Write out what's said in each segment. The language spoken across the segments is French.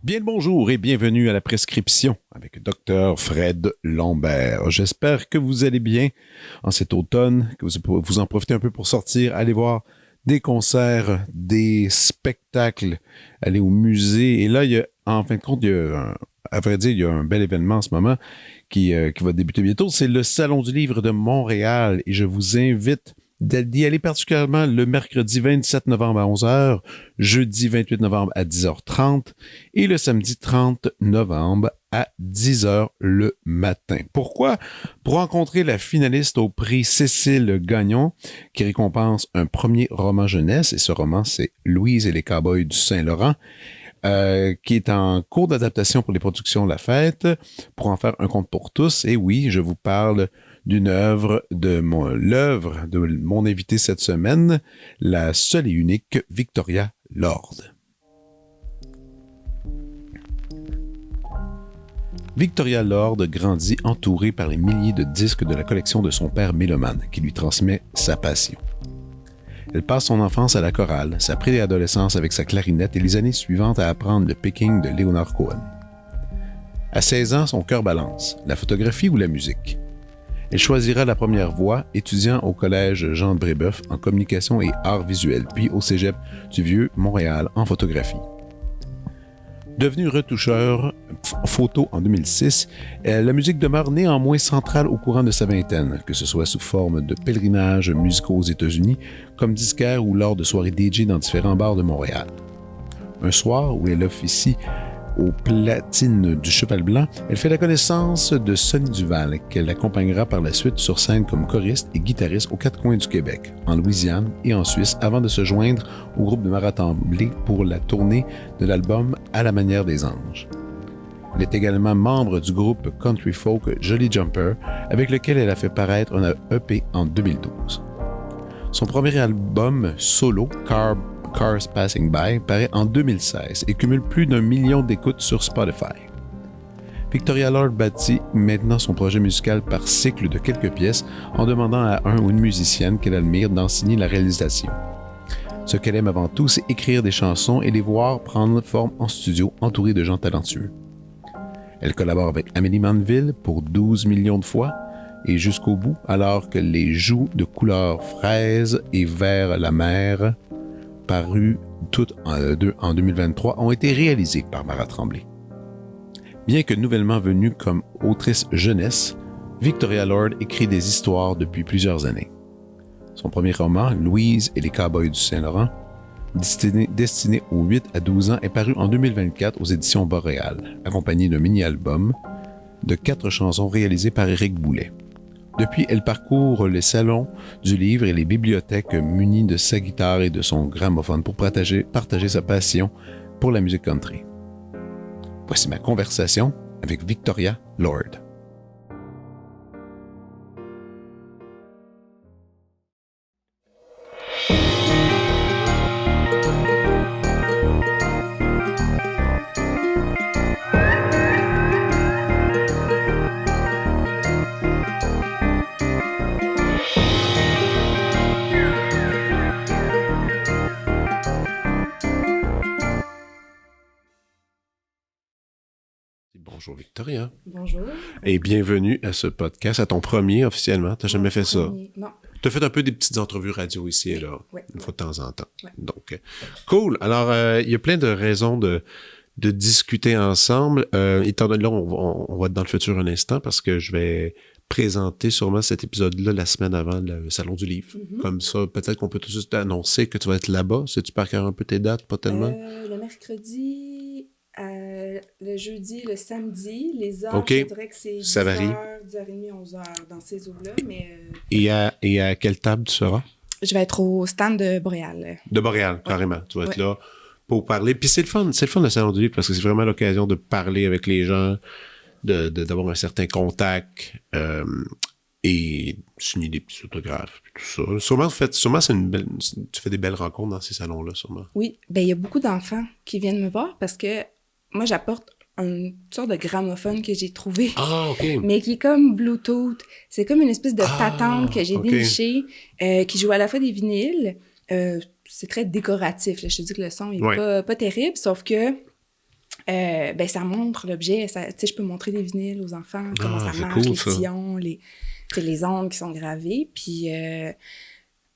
Bien le bonjour et bienvenue à la prescription avec Dr Fred Lambert. J'espère que vous allez bien en cet automne, que vous en profitez un peu pour sortir, aller voir des concerts, des spectacles, aller au musée. Et là, en fin de compte, à vrai dire, il y a un bel événement en ce moment qui va débuter bientôt. C'est le Salon du livre de Montréal et je vous invite d'y aller particulièrement le mercredi 27 novembre à 11h, jeudi 28 novembre à 10h30 et le samedi 30 novembre à 10h le matin. Pourquoi? Pour rencontrer la finaliste au prix Cécile Gagnon qui récompense un premier roman jeunesse et ce roman c'est Louise et les Cowboys du Saint-Laurent. Qui est en cours d'adaptation pour les productions La Fête, pour en faire un conte pour tous. Et oui, je vous parle d'une l'œuvre de mon invité cette semaine, la seule et unique Victoria Lord. Victoria Lord grandit entourée par les milliers de disques de la collection de son père mélomane, qui lui transmet sa passion. Elle passe son enfance à la chorale, sa préadolescence avec sa clarinette et les années suivantes à apprendre le picking de Leonard Cohen. À 16 ans, son cœur balance, la photographie ou la musique. Elle choisira la première voie, étudiant au collège Jean de Brébeuf en communication et arts visuels, puis au cégep du Vieux-Montréal en photographie. Devenue retoucheur photo en 2006, la musique demeure néanmoins centrale au courant de sa vingtaine, que ce soit sous forme de pèlerinages musicaux aux États-Unis, comme disquaire ou lors de soirées DJ dans différents bars de Montréal. Un soir où elle officie aux platines du Cheval Blanc, elle fait la connaissance de Sonny Duval, qu'elle accompagnera par la suite sur scène comme choriste et guitariste aux quatre coins du Québec, en Louisiane et en Suisse, avant de se joindre au groupe de Marat Tremblay pour la tournée de l'album À la manière des anges. Elle est également membre du groupe country folk Jolly Jumper, avec lequel elle a fait paraître un EP en 2012. Son premier album solo, Cars Passing By, paraît en 2016 et cumule plus d'1 million d'écoutes sur Spotify. Victoria Lord bâtit maintenant son projet musical par cycle de quelques pièces en demandant à un ou une musicienne qu'elle admire d'en signer la réalisation. Ce qu'elle aime avant tout, c'est écrire des chansons et les voir prendre forme en studio entourée de gens talentueux. Elle collabore avec Amélie Manville pour 12 millions de fois et jusqu'au bout, alors que les joues de couleur fraise et vert la mer, parues toutes en 2023, ont été réalisées par Marat Tremblay. Bien que nouvellement venue comme autrice jeunesse, Victoria Lord écrit des histoires depuis plusieurs années. Son premier roman, Louise et les Cowboys du Saint-Laurent, destiné aux 8 à 12 ans, est paru en 2024 aux éditions Boréal, accompagné d'un mini-album de 4 chansons réalisées par Éric Boulet. Depuis, elle parcourt les salons du livre et les bibliothèques munies de sa guitare et de son gramophone pour partager sa passion pour la musique country. Voici ma conversation avec Victoria Lord. Bonjour Victoria. Bonjour. Et bienvenue à ce podcast, à ton premier officiellement. T'as jamais fait ça? Non. T'as fait un peu des petites entrevues radio ici et là, une fois de temps en temps. Ouais. Donc, cool. Alors, il y a plein de raisons de discuter ensemble. Étant donné là, on va être dans le futur un instant parce que je vais présenter sûrement cet épisode-là la semaine avant le Salon du Livre. Mm-hmm. Comme ça, peut-être qu'on peut tout de suite annoncer que tu vas être là-bas. Sais-tu par cœur un peu tes dates, pas tellement? Le mercredi, le jeudi, le samedi, les heures, okay. Je dirais que c'est 10 varie. heures, 10h30, 11h dans ces eaux-là. Mais, et à quelle table tu seras? Je vais être au stand de Boréal. De Boréal, carrément. Tu vas être là pour parler. Puis c'est le fun le Salon du Livre parce que c'est vraiment l'occasion de parler avec les gens, d'avoir un certain contact. et signer des petits autographes, puis tout ça. Sûrement tu fais des belles rencontres dans ces salons-là, sûrement. Oui, ben il y a beaucoup d'enfants qui viennent me voir parce que moi, j'apporte une sorte de gramophone que j'ai trouvé, Ah, OK. mais qui est comme Bluetooth. C'est comme une espèce de patente que j'ai OK. dénichée, qui joue à la fois des vinyles. C'est très décoratif, là. Je te dis que le son est Ouais. pas terrible, sauf que ben, ça montre l'objet. Tu sais, je peux montrer des vinyles aux enfants, comment ça c'est marche, cool, les ça. sillons, les ongles qui sont gravés. Puis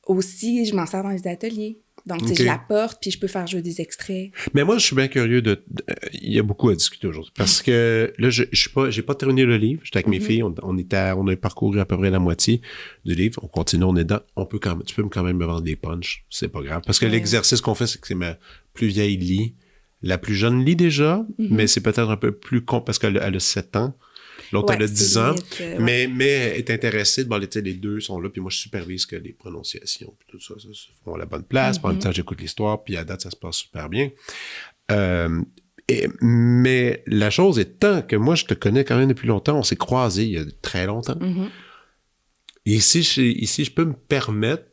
aussi, je m'en sers dans les ateliers. Donc, tu sais, OK. je la porte, puis je peux faire jouer des extraits. Mais moi, je suis bien curieux il y a beaucoup à discuter aujourd'hui. Parce que là, j'ai pas terminé le livre. J'étais avec mes filles. On a parcouru à peu près la moitié du livre. On continue, on est dedans. Tu peux quand même me vendre des punchs. C'est pas grave. Parce que l'exercice qu'on fait, c'est que c'est ma plus vieille lit. La plus jeune lit déjà, mais c'est peut-être un peu plus con parce qu'elle a 7 ans. L'autre, elle a 10 ans. Mais elle est intéressée. Bon, les deux sont là. Puis moi, je supervise que les prononciations puis tout ça se font à la bonne place. Puis en même temps, j'écoute l'histoire. Puis à date, ça se passe super bien. Mais la chose étant que moi, je te connais quand même depuis longtemps. On s'est croisés il y a très longtemps. Et ici, je peux me permettre...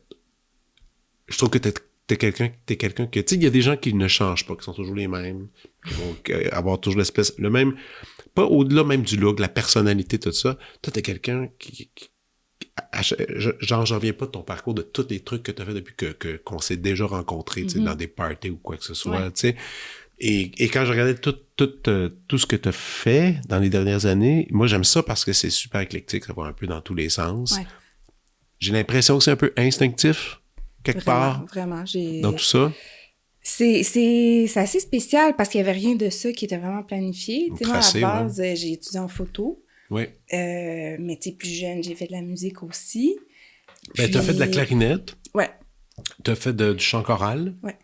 Je trouve que t'es quelqu'un que... Tu sais, il y a des gens qui ne changent pas, qui sont toujours les mêmes, qui vont avoir toujours le même... Pas au-delà même du look, la personnalité, tout ça. Toi, t'es quelqu'un j'en reviens pas de ton parcours, de tous les trucs que t'as fait depuis qu'on s'est déjà rencontrés, tu sais, dans des parties ou quoi que ce soit, tu sais. Et quand je regardais tout ce que t'as fait dans les dernières années, moi, j'aime ça parce que c'est super éclectique, ça va un peu dans tous les sens. Ouais. J'ai l'impression que c'est un peu instinctif, quelque part. Vraiment, dans tout ça. C'est assez spécial parce qu'il n'y avait rien de ça qui était vraiment planifié. Tu sais, moi, à la base, j'ai étudié en photo. Oui. Mais tu sais, plus jeune, j'ai fait de la musique aussi. Ben, t'as fait de la clarinette. Ouais. T'as fait du chant choral. Ouais.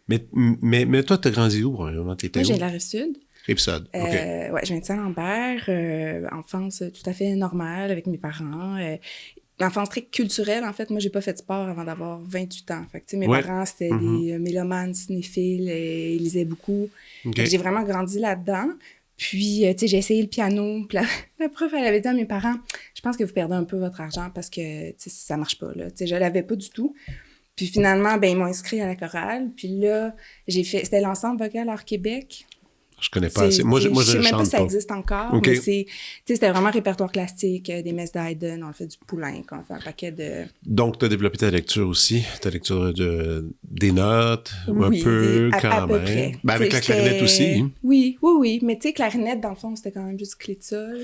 Mais toi, t'as grandi où, vraiment? T'étais moi, où? j'ai de la Rive-Sud. Rive-Sud, OK. Ouais, je viens de Saint-Lambert. Enfance tout à fait normale avec mes parents. Enfance très culturelle, en fait. Moi, j'ai pas fait de sport avant d'avoir 28 ans. Fait que, tu sais, mes parents, c'était des mélomanes, cinéphiles, ils lisaient beaucoup. Okay. J'ai vraiment grandi là-dedans. Puis, tu sais, j'ai essayé le piano. Puis la prof, elle avait dit à mes parents, je pense que vous perdez un peu votre argent parce que, tu sais, ça marche pas, là. Tu sais, je l'avais pas du tout. Puis finalement, ben ils m'ont inscrit à la chorale. Puis là, c'était l'ensemble vocal Art Québec. Je connais pas assez. Moi, je sais même chante pas si ça existe encore, okay. Mais c'était vraiment répertoire classique, des messes d'Haydn, on fait du Poulenc, on fait un paquet de... Donc, tu as développé ta lecture aussi, ta lecture des notes, oui, un peu à quand peu même. Près. Ben, avec la clarinette aussi. Oui, mais tu sais, clarinette, dans le fond, c'était quand même juste clé de sol.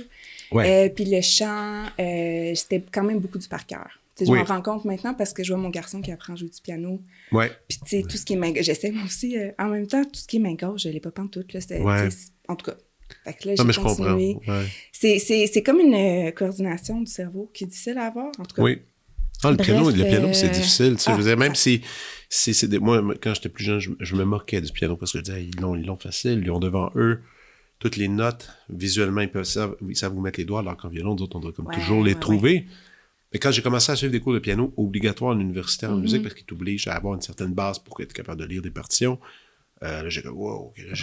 Ouais. Puis le chant, c'était quand même beaucoup du par cœur. Je m'en rends compte maintenant parce que je vois mon garçon qui apprend à jouer du piano. Ouais. Puis, tu sais, tout ce qui est main gauche, j'essaie moi aussi, en même temps, tout ce qui est main gauche, je l'ai pas pantoute, là. En tout cas. Fait que là, j'ai continué. C'est comme une coordination du cerveau qui est difficile à avoir, en tout cas. Oui. Ah, le piano, c'est difficile. Tu sais, je veux dire, même si moi, quand j'étais plus jeune, je me moquais du piano parce que je disais, ils l'ont facile, ils ont devant eux toutes les notes. Visuellement, ils savent vous mettre les doigts, alors qu'en violon, d'autres, on doit comme toujours les trouver. Mais quand j'ai commencé à suivre des cours de piano obligatoires à l'université en musique, parce qu'ils t'obligent à avoir une certaine base pour être capable de lire des partitions, là, j'ai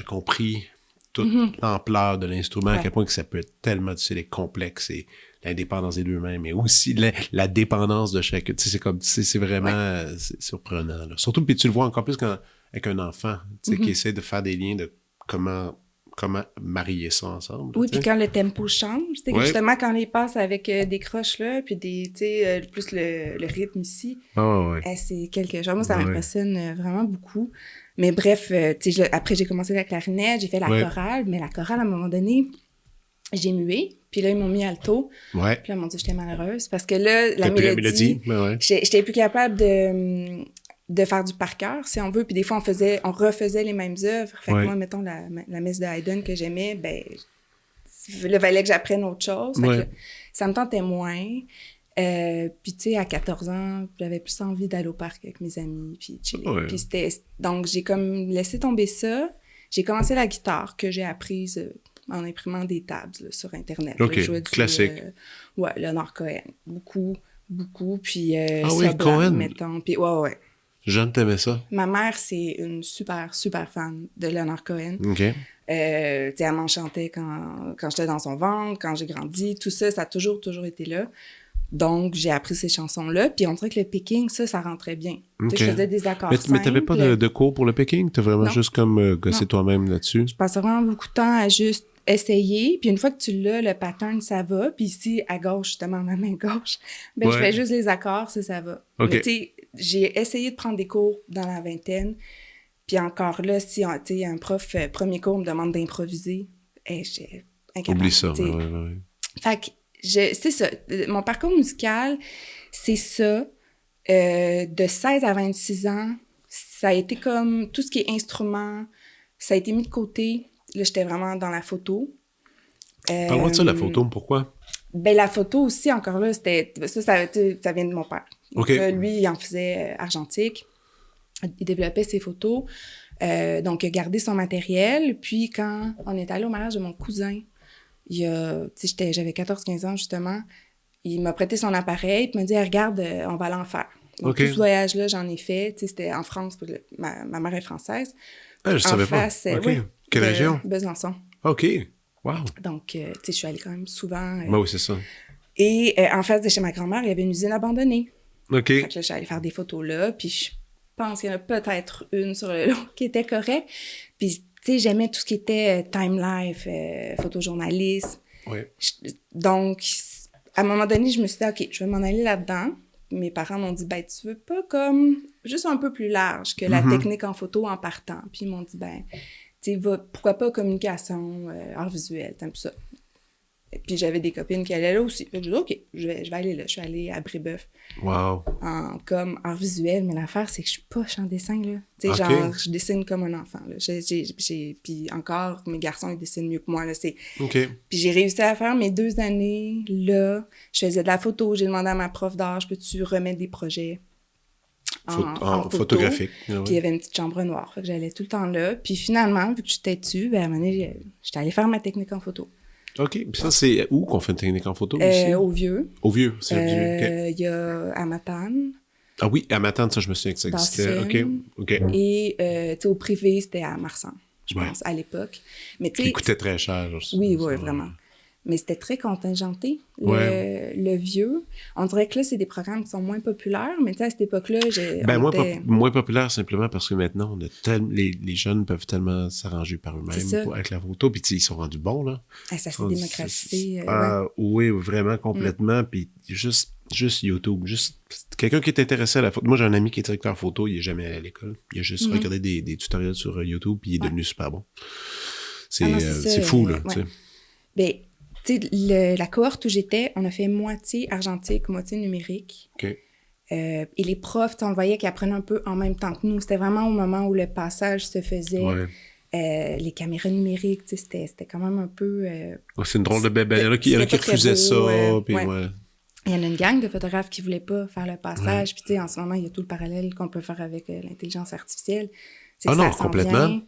compris toute l'ampleur de l'instrument, à quel point que ça peut être tellement difficile et complexe, et l'indépendance des deux mains, mais aussi la dépendance de chacun. Tu sais, c'est vraiment c'est surprenant. Là. Surtout, puis tu le vois encore plus avec un enfant, tu sais, qui essaie de faire des liens de comment marier ça ensemble. Oui, puis quand le tempo change, justement quand il passe avec des croches là, puis plus le rythme ici, c'est quelque chose. Moi, ça m'impressionne vraiment beaucoup. Mais bref, après j'ai commencé la clarinette, j'ai fait la chorale, mais la chorale, à un moment donné, j'ai mué, puis là, ils m'ont mis alto. Puis là, ils m'ont dit que j'étais malheureuse, parce que là, la mélodie, j'étais plus capable de faire du par cœur, si on veut. Puis des fois, on refaisait les mêmes œuvres. Fait que moi, mettons, la messe de Haydn que j'aimais, ben, il fallait que j'apprenne autre chose. Fait que ça me tentait moins. Puis, tu sais, à 14 ans, j'avais plus envie d'aller au parc avec mes amis, puis chiller. Puis donc, j'ai comme laissé tomber ça. J'ai commencé la guitare que j'ai apprise en imprimant des tabs là, sur Internet. OK, classique. Leonard Cohen. Beaucoup. Puis, Cohen? mettons. Puis, ouais. Jeanne, t'aimais ça? Ma mère, c'est une super, super fan de Leonard Cohen. OK. Elle m'enchantait quand j'étais dans son ventre, quand j'ai grandi. Tout ça, ça a toujours été là. Donc, j'ai appris ces chansons-là. Puis on dirait que le picking, ça rentrait bien. Okay. Je faisais des accords simples. Mais t'avais pas de cours pour le picking? T'as vraiment juste comme gossé toi-même là-dessus? Je passais vraiment beaucoup de temps à juste essayer. Puis une fois que tu l'as, le pattern, ça va. Puis ici, à gauche, justement, ma main gauche, je fais juste les accords, ça va. Okay. Mais tu sais, j'ai essayé de prendre des cours dans la vingtaine. Puis encore là, si un prof, premier cours, me demande d'improviser, j'étais incapable. Oublie ça, ouais. Fait que c'est ça. Mon parcours musical, c'est ça. De 16 à 26 ans, ça a été comme tout ce qui est instrument, ça a été mis de côté. Là, j'étais vraiment dans la photo. Parle-moi de ça, la photo. Pourquoi? Ben, la photo aussi, encore là, ça vient de mon père. Donc, okay. Lui, il en faisait argentique. Il développait ses photos. Donc, il a gardé son matériel. Puis, quand on est allé au mariage de mon cousin, j'avais 14-15 ans, justement, il m'a prêté son appareil, puis il m'a dit « Regarde, on va aller en faire. » Donc, tout ce voyage-là, j'en ai fait. C'était en France, ma mère est française. Ah, je savais pas. OK. Quelle région? Besançon. OK. Wow. Donc, je suis allée quand même souvent. Oui, c'est ça. Et en face de chez ma grand-mère, il y avait une usine abandonnée. OK. Fait que là, je suis allée faire des photos là, puis je pense qu'il y en a peut-être une sur le lot qui était correcte. Puis, tu sais, j'aimais tout ce qui était time life, photojournaliste. Oui. Donc, à un moment donné, je me suis dit, OK, je vais m'en aller là-dedans. Mes parents m'ont dit, ben, tu veux pas comme juste un peu plus large que la technique en photo en partant. Puis ils m'ont dit, ben, tu sais, pourquoi pas communication, art visuel, t'aimes ça. Et puis j'avais des copines qui allaient là aussi. Fait que je dis, OK, je vais aller là. Je suis allée à Brébeuf. Wow. Comme art visuel, mais l'affaire, c'est que je suis poche en dessin, là. Tu sais, genre, je dessine comme un enfant, là. Puis encore, mes garçons, ils dessinent mieux que moi, là. OK. Puis j'ai réussi à faire mes 2 années, là. Je faisais de la photo. J'ai demandé à ma prof d'art, peux-tu remettre des projets en photographique. Puis il y avait une petite chambre noire. Fait que j'allais tout le temps là. Puis finalement, vu que j'étais dessus, ben, à un moment donné, j'étais allée faire ma technique en photo. OK. Puis ça, c'est où qu'on fait une technique en photo aussi? Au Vieux. Au Vieux, c'est au Vieux. Il y a à Matane. Ah oui, à Matane, ça, je me souviens que ça existait. OK. Et, tu sais, au privé, c'était à Marsan, je pense, à l'époque. Mais tu sais... Il coûtait très cher. Oui, vraiment. Mais c'était très contingenté, le Vieux. On dirait que là, c'est des programmes qui sont moins populaires, mais tu sais, à cette époque-là, moins populaire simplement parce que maintenant, les jeunes peuvent tellement s'arranger par eux-mêmes avec la photo, puis ils sont rendus bons, là. Ça s'est démocratisé. Oui, vraiment, complètement. Puis juste YouTube, juste quelqu'un qui est intéressé à la photo. Moi, j'ai un ami qui est directeur photo, il n'est jamais allé à l'école. Il a juste regardé des tutoriels sur YouTube, puis il est devenu super bon. C'est fou, là, tu sais. Ben, tu sais, la cohorte où j'étais, on a fait moitié argentique, moitié numérique. OK. Et les profs, on le voyait qu'ils apprenaient un peu en même temps que nous. C'était vraiment au moment où le passage se faisait. Ouais. Les caméras numériques, tu sais, c'était quand même un peu... c'est une drôle de bébé. Il y en a qui refusaient ça. Puis il y en a une gang de photographes qui ne voulaient pas faire le passage. Puis, tu sais, en ce moment, il y a tout le parallèle qu'on peut faire avec l'intelligence artificielle. Ah non, complètement.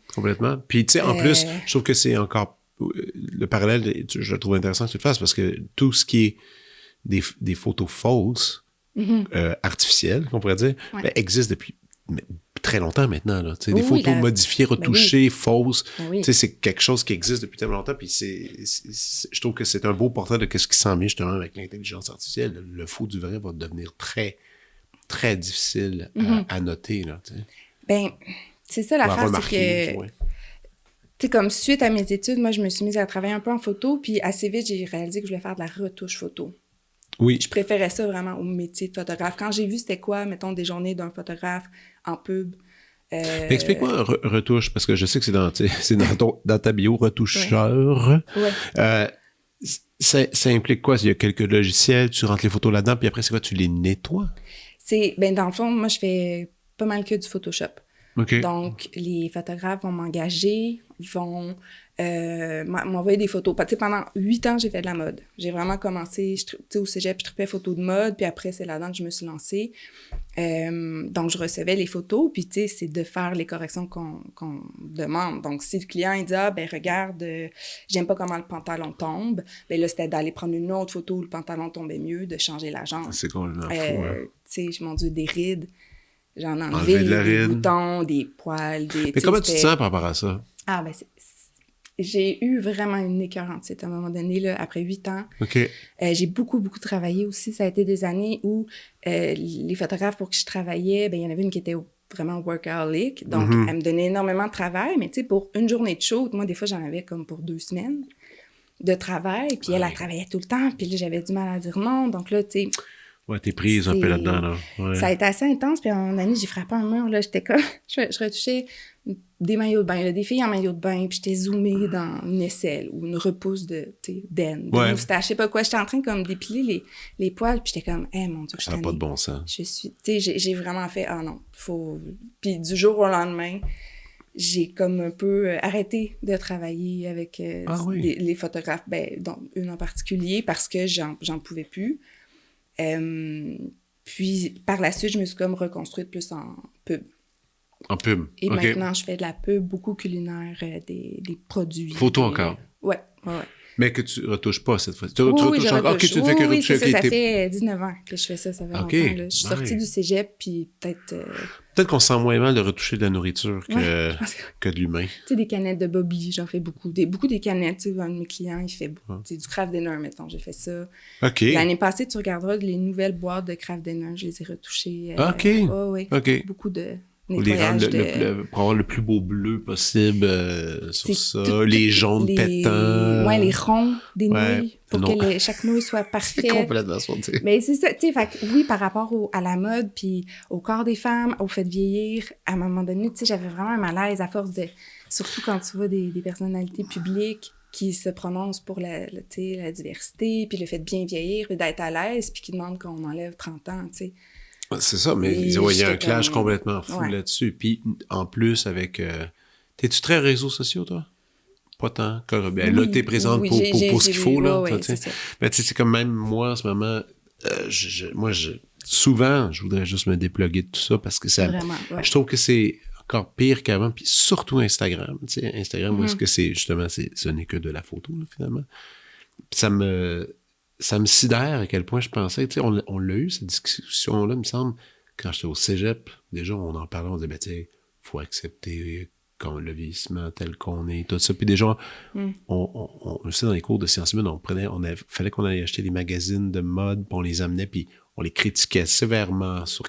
Puis, tu sais, en plus, je trouve que c'est encore... Le parallèle, je le trouve intéressant que tu le fasses parce que tout ce qui est des photos fausses, artificielles, qu'on pourrait dire, existe depuis très longtemps maintenant. Là. Des photos modifiées, retouchées, fausses. C'est quelque chose qui existe depuis tellement longtemps. Puis je trouve que c'est un beau portrait de ce qui s'en vient justement avec l'intelligence artificielle. Le faux du vrai va devenir très, très difficile à noter. Là, ben, c'est ça l'affaire, c'est que... Tu sais, comme suite à mes études, moi, je me suis mise à travailler un peu en photo, puis assez vite, j'ai réalisé que je voulais faire de la retouche photo. Oui. Je préférais ça vraiment au métier de photographe. Quand j'ai vu c'était quoi, mettons, des journées d'un photographe en pub. Explique-moi retouche, parce que je sais que c'est dans ta bio, retoucheur. Ouais. Ça implique quoi? Il y a quelques logiciels, tu rentres les photos là-dedans, puis après, c'est quoi? Tu les nettoies? Dans le fond, moi, je fais pas mal que du Photoshop. Okay. Donc, les photographes vont m'engager, vont m'envoyer des photos. Tu sais, pendant 8 ans, j'ai fait de la mode. J'ai vraiment commencé, au cégep, je tripais photos de mode, puis après, c'est là-dedans que je me suis lancée. Donc, je recevais les photos, puis tu sais, c'est de faire les corrections qu'on demande. Donc, si le client, il dit « Ah, ben regarde, j'aime pas comment le pantalon tombe », ben là, c'était d'aller prendre une autre photo où le pantalon tombait mieux, de changer la jambe. C'est complètement fou, Tu sais, mon Dieu, des rides. J'en ai enlevé des boutons, des poils, des... Mais comment tu te sens par rapport à ça? Ah, ben j'ai eu vraiment une écœurante à un moment donné, là, après 8 ans. OK. J'ai beaucoup travaillé aussi. Ça a été des années où les photographes pour qui je travaillais, il y en avait une qui était vraiment workaholic. Donc, elle me donnait énormément de travail. Mais tu sais, pour une journée de shoot, moi, des fois, j'en avais comme pour 2 semaines de travail. Puis elle travaillait tout le temps. Puis là, j'avais du mal à dire non. Donc là, tu sais... Ouais, t'es prise un peu là-dedans, là. Ouais. Ça a été assez intense. Puis à un moment donné, j'ai frappé un mur, là. J'étais comme... je retouchais des maillots de bain, là, des filles en maillot de bain, puis j'étais zoomée dans une aisselle ou une repousse de moustache, je sais pas quoi. J'étais en train comme d'épiler les poils, puis j'étais comme, mon Dieu, ça n'a pas de bon sens. J'ai vraiment fait, non, faut... Puis du jour au lendemain, j'ai comme un peu arrêté de travailler avec les photographes, dont une en particulier, parce que j'en pouvais plus. Puis par la suite, je me suis comme reconstruite plus en pub. En pub. Et maintenant, je fais de la pub, beaucoup culinaire, des produits. Photo encore? Ouais. Mais que tu retouches pas cette fois. Tu retouches encore? OK, tu ne fais que retoucher. Ça fait 19 ans que je fais ça, ça fait longtemps. Là. Je suis sortie du cégep, puis peut-être... Peut-être qu'on sent moins mal de retoucher de la nourriture que de l'humain. Tu sais, des canettes de Bobby, j'en fais beaucoup. Beaucoup des canettes, tu sais, un de mes clients, il fait du craft dinner, mettons, j'ai fait ça. OK. L'année passée, tu regarderas les nouvelles boîtes de craft dinner, je les ai retouchées. OK. OK. Beaucoup de... Ou les rendre pour avoir le plus beau bleu possible sur ça. Les jaunes pétants. Ouais, les ronds des nouilles. Pour que chaque nouille soit parfaite. C'est complètement sorti. Mais c'est ça, tu sais, oui, par rapport à la mode, puis au corps des femmes, au fait de vieillir, à un moment donné, tu sais, j'avais vraiment un malaise à force de... Surtout quand tu vois des personnalités publiques qui se prononcent pour la diversité, puis le fait de bien vieillir, puis d'être à l'aise, puis qui demandent qu'on enlève 30 ans, tu sais. C'est ça, mais il y a un clash complètement fou là-dessus. Puis, en plus, avec... T'es-tu très réseaux sociaux, toi? Pas tant. Là, t'es présente pour ce qu'il faut, là. C'est ça. Mais tu sais, c'est comme même moi, en ce moment, souvent, je voudrais juste me dépluguer de tout ça parce que ça... Vraiment, je trouve que c'est encore pire qu'avant, puis surtout Instagram. Tu sais, Instagram, où est-ce que c'est, justement, ce n'est que de la photo, là, finalement. Puis ça me sidère à quel point je pensais, tu sais, on l'a eu, cette discussion-là, il me semble, quand j'étais au cégep, déjà, on en parlait, on disait, tu sais, faut accepter le vieillissement tel qu'on est, tout ça. Puis déjà, on sait, dans les cours de sciences humaines, fallait qu'on allait acheter des magazines de mode, puis on les amenait, puis on les critiquait sévèrement sur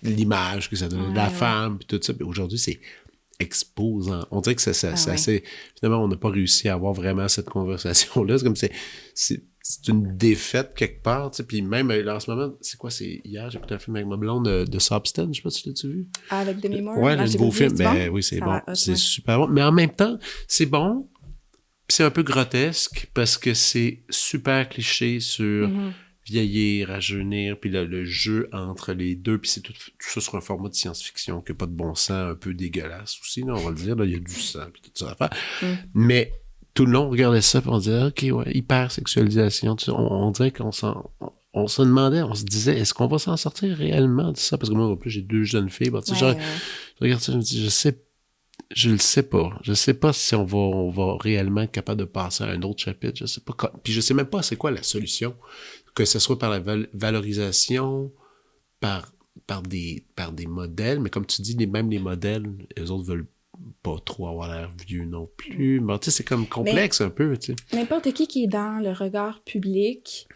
l'image que ça donnait de la femme, puis tout ça. Puis aujourd'hui, c'est exposant. On dirait que finalement, on n'a pas réussi à avoir vraiment cette conversation-là. C'est comme c'est une défaite quelque part, tu sais. Puis même là, en ce moment, c'est quoi? C'est hier, j'ai écouté un film avec ma blonde de Substance, je sais pas si tu l'as-tu vu? Avec Demi Moore? Ouais, le nouveau film. Oui, c'est bon. C'est super bon. Mais en même temps, c'est bon. Puis c'est un peu grotesque parce que c'est super cliché sur vieillir, rajeunir, puis le jeu entre les deux, puis c'est tout ça sur un format de science-fiction qui n'a pas de bon sens, un peu dégueulasse aussi, là, on va le dire, là, il y a du sang, puis tout ça à faire. Mais tout le long, on regardait ça, puis on disait, OK, ouais, hyper-sexualisation, tu sais, on dirait qu'on se demandait, on se disait, est-ce qu'on va s'en sortir réellement de ça? Parce que moi, en plus, j'ai 2 jeunes filles, tu sais, je regarde ça, je me dis, je le sais pas. Je sais pas si on va réellement être capable de passer à un autre chapitre. Je sais pas. Puis je sais même pas c'est quoi la solution. Que ce soit par la valorisation, par des modèles. Mais comme tu dis, même les modèles, eux autres veulent pas trop avoir l'air vieux non plus. Mais tu sais, c'est comme complexe un peu, tu sais. N'importe qui est dans le regard public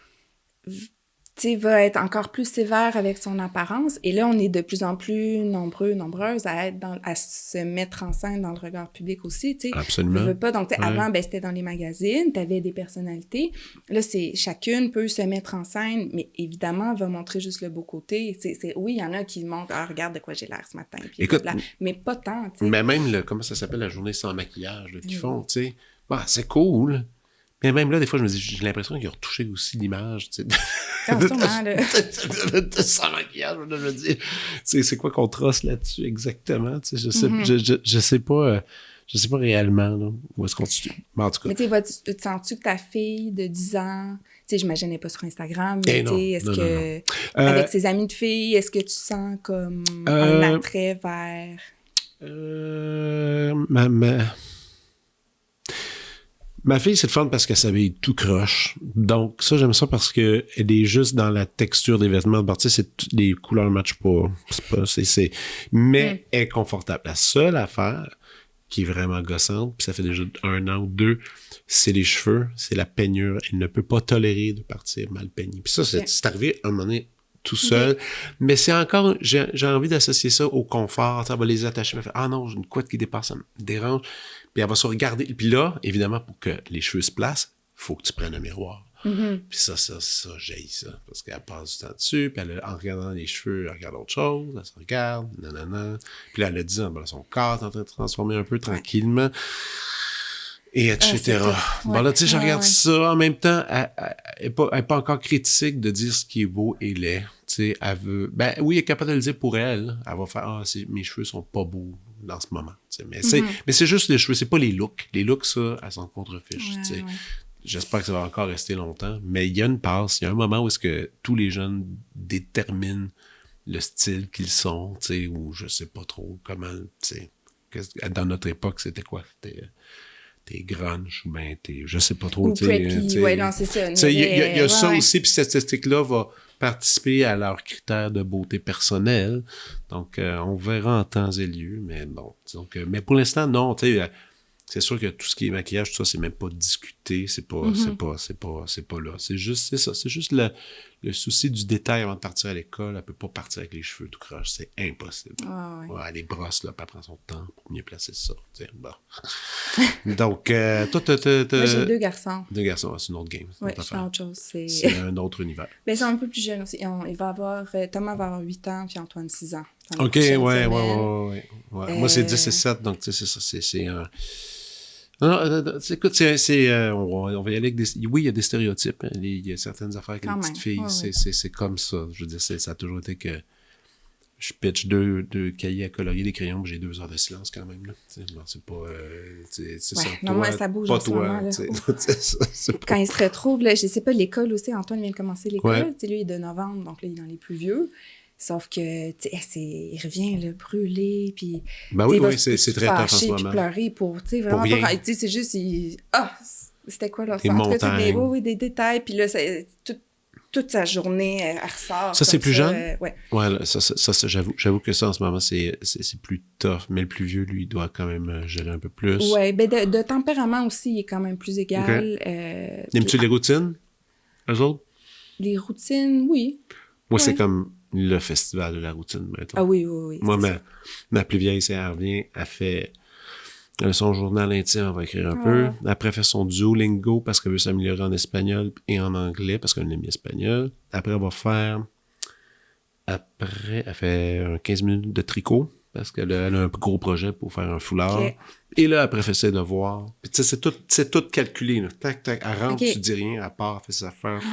va être encore plus sévère avec son apparence. Et là, on est de plus en plus nombreuses à se mettre en scène dans le regard public aussi, tu sais. Absolument. Veux pas. Donc, avant, c'était dans les magazines, t'avais des personnalités. Là, chacune peut se mettre en scène, mais évidemment, va montrer juste le beau côté. Oui, il y en a qui montrent, regarde de quoi j'ai l'air ce matin. Puis écoute, mais pas tant, tu sais. Mais même, comment ça s'appelle, la journée sans maquillage, là, qu'ils font, tu sais. Bah, c'est cool. Mais même là, des fois, je me dis, j'ai l'impression qu'ils ont retouché aussi l'image, tu sais. Sans maquillage, je me dis, c'est quoi qu'on trace là-dessus exactement, tu sais, je sais pas réellement, là, où est-ce qu'on se... Mais en tout cas. Mais tu sais, tu sens-tu que ta fille de 10 ans, tu sais, j'imagine pas sur Instagram, mais tu sais, est-ce que, avec ses amis de filles, est-ce que tu sens comme un attrait vers... Ma fille, c'est le fun parce qu'elle s'habille tout croche. Donc, ça, j'aime ça parce qu'elle est juste dans la texture des vêtements. Tu sais, les couleurs ne matchent pas. Mais elle est confortable. La seule affaire, qui est vraiment gossante, puis ça fait déjà 1 an ou 2, c'est les cheveux, c'est la peignure. Elle ne peut pas tolérer de partir mal peignée. Puis ça, c'est arrivé à un moment donné tout seul. Mais c'est encore, j'ai envie d'associer ça au confort. Ça va les attacher. Elle fait, ah non, j'ai une couette qui dépasse, ça me dérange. Puis elle va se regarder. Puis là, évidemment, pour que les cheveux se placent, il faut que tu prennes un miroir. Puis ça, j'haïs ça. Parce qu'elle passe du temps dessus, puis en regardant les cheveux, elle regarde autre chose, elle se regarde, nanana. Puis là, elle a dit, son corps est en train de se transformer un peu tranquillement, et etc. Bon, là, tu sais, je regarde ça. En même temps, elle n'est pas encore critique de dire ce qui est beau et laid. Tu sais, elle veut... Ben oui, elle est capable de le dire pour elle. Elle va faire, mes cheveux sont pas beaux dans ce moment. Mais c'est juste les cheveux, c'est pas les looks. Les looks, ça, elle s'en contrefiche, tu sais. J'espère que ça va encore rester longtemps, mais il y a une passe, il y a un moment où est-ce que tous les jeunes déterminent le style qu'ils sont, tu sais, ou je sais pas trop comment, tu sais, dans notre époque, c'était quoi? T'es grunge, ou ben t'es, je sais pas trop, tu sais. Ouais, non, c'est ça. Il y a ça aussi, puis cette esthétique-là va participer à leurs critères de beauté personnelle, donc on verra en temps et lieu, mais bon, disons que, mais pour l'instant, non, tu sais, c'est sûr que tout ce qui est maquillage, tout ça, c'est même pas discuté, c'est pas là. C'est juste le souci du détail avant de partir à l'école. Elle peut pas partir avec les cheveux tout croche, c'est impossible. Elle les brosse, là, puis elle prend son temps pour mieux placer ça. Bon. Donc, toi, moi, j'ai 2 garçons. 2 garçons, c'est une autre game. Oui, c'est autre chose. C'est un autre univers. Ben, c'est un peu plus jeune aussi. Il va avoir, Thomas va avoir 8 ans, puis Antoine 6 ans. OK, ouais. Moi, c'est 10 et 7, donc tu sais, c'est un... Non, écoute, on va y aller avec des... Oui, il y a des stéréotypes. Il y a certaines affaires avec les petites filles. C'est comme ça. Je veux dire, ça a toujours été que je pitch 2 cahiers à colorier, des crayons, j'ai 2 heures de silence quand même. Là. Bon, c'est pas... c'est ça. Non, moi, ça bouge en ce moment. Là. Quand il se retrouve, là, je sais pas, l'école aussi, Antoine vient de commencer l'école. Lui, il est de novembre, donc là, il est dans les plus vieux. Sauf que, tu sais, il revient, là, brûlé, puis... Ben oui, c'est très tough en ce moment. Puis pleurer pour, tu sais, vraiment pour pas... Tu sais, c'est juste, c'était quoi, là? Des montagnes. Des détails, puis là, toute sa journée, elle ressort. Ça, c'est plus jeune? Ouais, là, ça j'avoue que ça, en ce moment, c'est plus tough. Mais le plus vieux, lui, il doit quand même gérer un peu plus. Ouais, ben de tempérament aussi, il est quand même plus égal. Aimes-tu les routines, eux autres? Les routines, oui. Moi, c'est comme... le festival de la routine, maintenant. Ah oui. Moi, ma plus vieille, elle revient, elle fait son journal intime, elle va écrire un peu. Après, elle fait son Duolingo parce qu'elle veut s'améliorer en espagnol et en anglais parce qu'elle aime l'espagnol. Après, elle fait 15 minutes de tricot parce qu'elle a un gros projet pour faire un foulard. Okay. Et là, après, elle fait ses devoirs. Puis, tu sais, c'est tout calculé, là. Tac, tac, elle rentre, tu dis rien, elle part, elle fait ses affaires.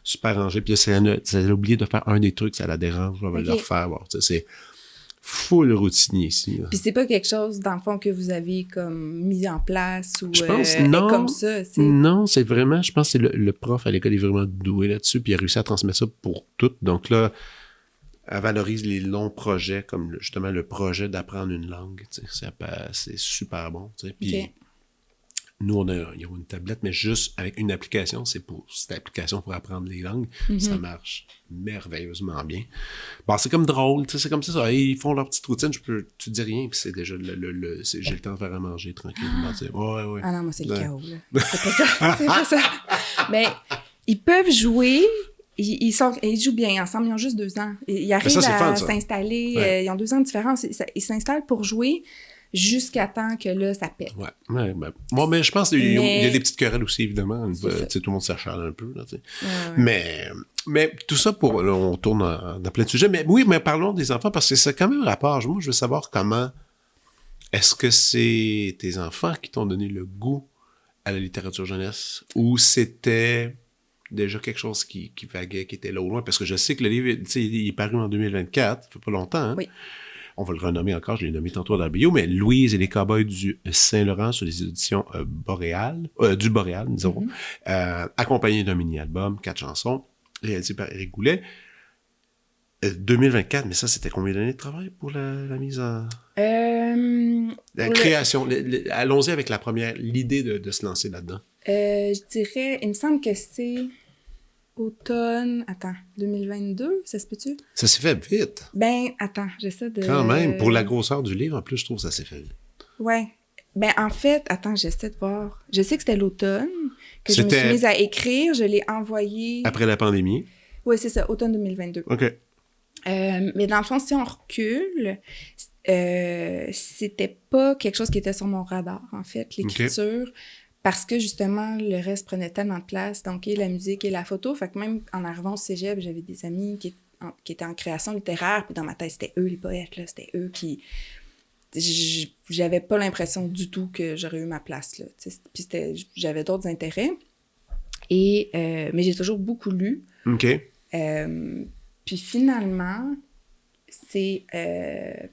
Super rangé. Puis là, elle a oublié de faire un des trucs, ça la dérange, on va le refaire. Bon, c'est full routinier ici. Là. Puis c'est pas quelque chose, dans le fond, que vous avez comme mis en place ou je pense, non, comme ça? Non, c'est vraiment, je pense que le prof à l'école est vraiment doué là-dessus, puis il a réussi à transmettre ça pour tout. Donc là, elle valorise les longs projets, comme justement le projet d'apprendre une langue. C'est super bon. Puis nous, il y a une tablette, mais juste avec une application, cette application pour apprendre les langues, ça marche merveilleusement bien. Bon, c'est comme drôle, c'est comme ça, ils font leur petite routine, tu dis rien, puis c'est déjà j'ai le temps de faire à manger tranquillement. Ouais. Ah non, moi, c'est le chaos, là. C'est pas ça, c'est pas ça. Mais ils peuvent jouer... Ils jouent bien ensemble, ils ont juste 2 ans. Ils arrivent à s'installer, ils ont 2 ans de différence, ils s'installent pour jouer jusqu'à temps que là, ça pète. Ouais. Bon, mais je pense qu'il y a des petites querelles aussi, évidemment. Tout le monde s'acharne un peu. Là, mais tout ça, là, on tourne dans plein de sujets. Mais oui, mais parlons des enfants, parce que c'est quand même un rapport. Moi, je veux savoir comment... Est-ce que c'est tes enfants qui t'ont donné le goût à la littérature jeunesse, ou c'était... déjà quelque chose qui vaguait, qui était là au loin, parce que je sais que le livre, il est paru en 2024, ça fait pas longtemps, hein? Oui. On va le renommer encore, je l'ai nommé tantôt dans la bio, mais Louise et les Cowboys du Saint-Laurent sur les éditions du Boréal, disons, accompagné d'un mini-album, 4 chansons, réalisé par Éric Goulet. 2024, mais ça, c'était combien d'années de travail pour la mise en... la création. Allons-y avec l'idée de se lancer là-dedans. Je dirais, il me semble que c'est automne... Attends, 2022, ça se peut-tu? Ça s'est fait vite. Ben, attends, j'essaie de... Quand même, pour la grosseur du livre, en plus, je trouve que ça s'est fait vite. Ouais. Ben, en fait, attends, j'essaie de voir. Je sais que c'était l'automne que je me suis mise à écrire. Je l'ai envoyé... Après la pandémie? Oui, c'est ça, automne 2022. OK. Mais dans le fond, si on recule, c'était pas quelque chose qui était sur mon radar, en fait, l'écriture, parce que, justement, le reste prenait tellement de place, donc, et la musique et la photo. Fait que même en arrivant au cégep, j'avais des amis qui étaient en création littéraire, puis dans ma tête, c'était eux les poètes, là, c'était eux qui... J'avais pas l'impression du tout que j'aurais eu ma place, là. Puis j'avais d'autres intérêts. Mais j'ai toujours beaucoup lu. OK. Puis finalement, c'est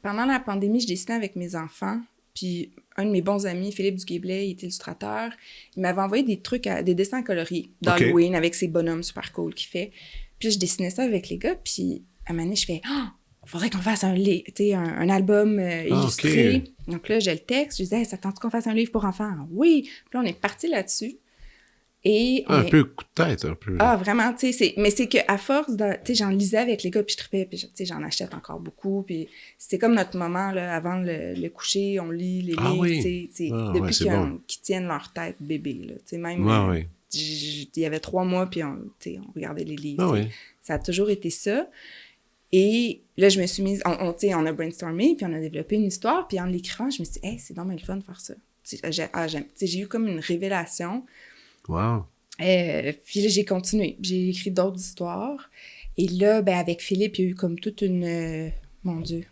pendant la pandémie, je dessinais avec mes enfants. Puis un de mes bons amis, Philippe Duguay-Blais, il est illustrateur. Il m'avait envoyé des trucs, des dessins coloriés d'Halloween avec ses bonhommes super cool qu'il fait. Puis je dessinais ça avec les gars. Puis à un moment donné, je fais « faudrait qu'on fasse un album illustré. Okay. » Donc là, j'ai le texte. Je disais « ça tente qu'on fasse un livre pour enfants? » Oui. Puis là, on est parti là-dessus. Et un peu coup de tête, un peu. Ah, vraiment, tu sais, mais c'est qu'à force, tu sais, j'en lisais avec les gars, puis je trippais, puis tu sais, j'en achète encore beaucoup, puis c'est comme notre moment, là, avant le coucher, on lit les livres, tu sais, depuis qu'ils tiennent leur tête bébé, là, tu sais, même, il y avait 3 mois, puis on regardait les livres, ça a toujours été ça. Et là, je me suis mise, on a brainstormé, puis on a développé une histoire, puis en l'écrivant, je me suis dit, hey, c'est dommage le fun de faire ça. J'ai eu comme une révélation. Wow! Puis là, j'ai continué. J'ai écrit d'autres histoires. Et là, ben, avec Philippe, il y a eu comme toute une... mon Dieu.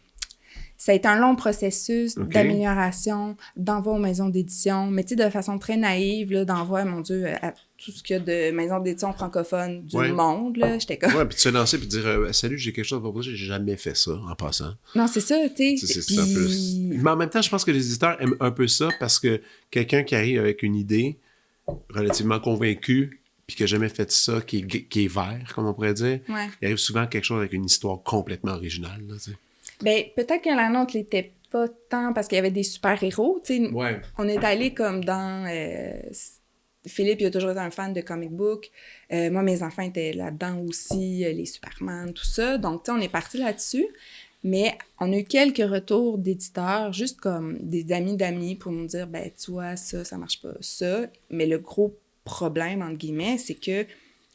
Ça a été un long processus d'amélioration, d'envoi aux maisons d'édition, mais tu sais, de façon très naïve, là, d'envoi, mon Dieu, à tout ce qu'il y a de maisons d'édition francophones du monde, là. J'étais comme... Ouais, puis tu te lancer puis dire « Salut, j'ai quelque chose pour vous, j'ai jamais fait ça, en passant. » Non, c'est ça, tu sais. C'est un peu... Mais en même temps, je pense que les éditeurs aiment un peu ça parce que quelqu'un qui arrive avec une idée relativement convaincu, puis qui n'a jamais fait ça, qui est vert, comme on pourrait dire, il arrive souvent quelque chose avec une histoire complètement originale. Là, tu sais. Ben, peut-être que la nôtre l'était pas tant parce qu'il y avait des super-héros. Tu sais, on est allé comme dans... Philippe, il a toujours été un fan de comic book. Moi, mes enfants étaient là-dedans aussi, les Superman, tout ça. Donc, tu sais, on est parti là-dessus. Mais on a eu quelques retours d'éditeurs, juste comme des amis d'amis pour nous dire, ben, tu vois, ça marche pas, ça. Mais le gros problème, entre guillemets, c'est que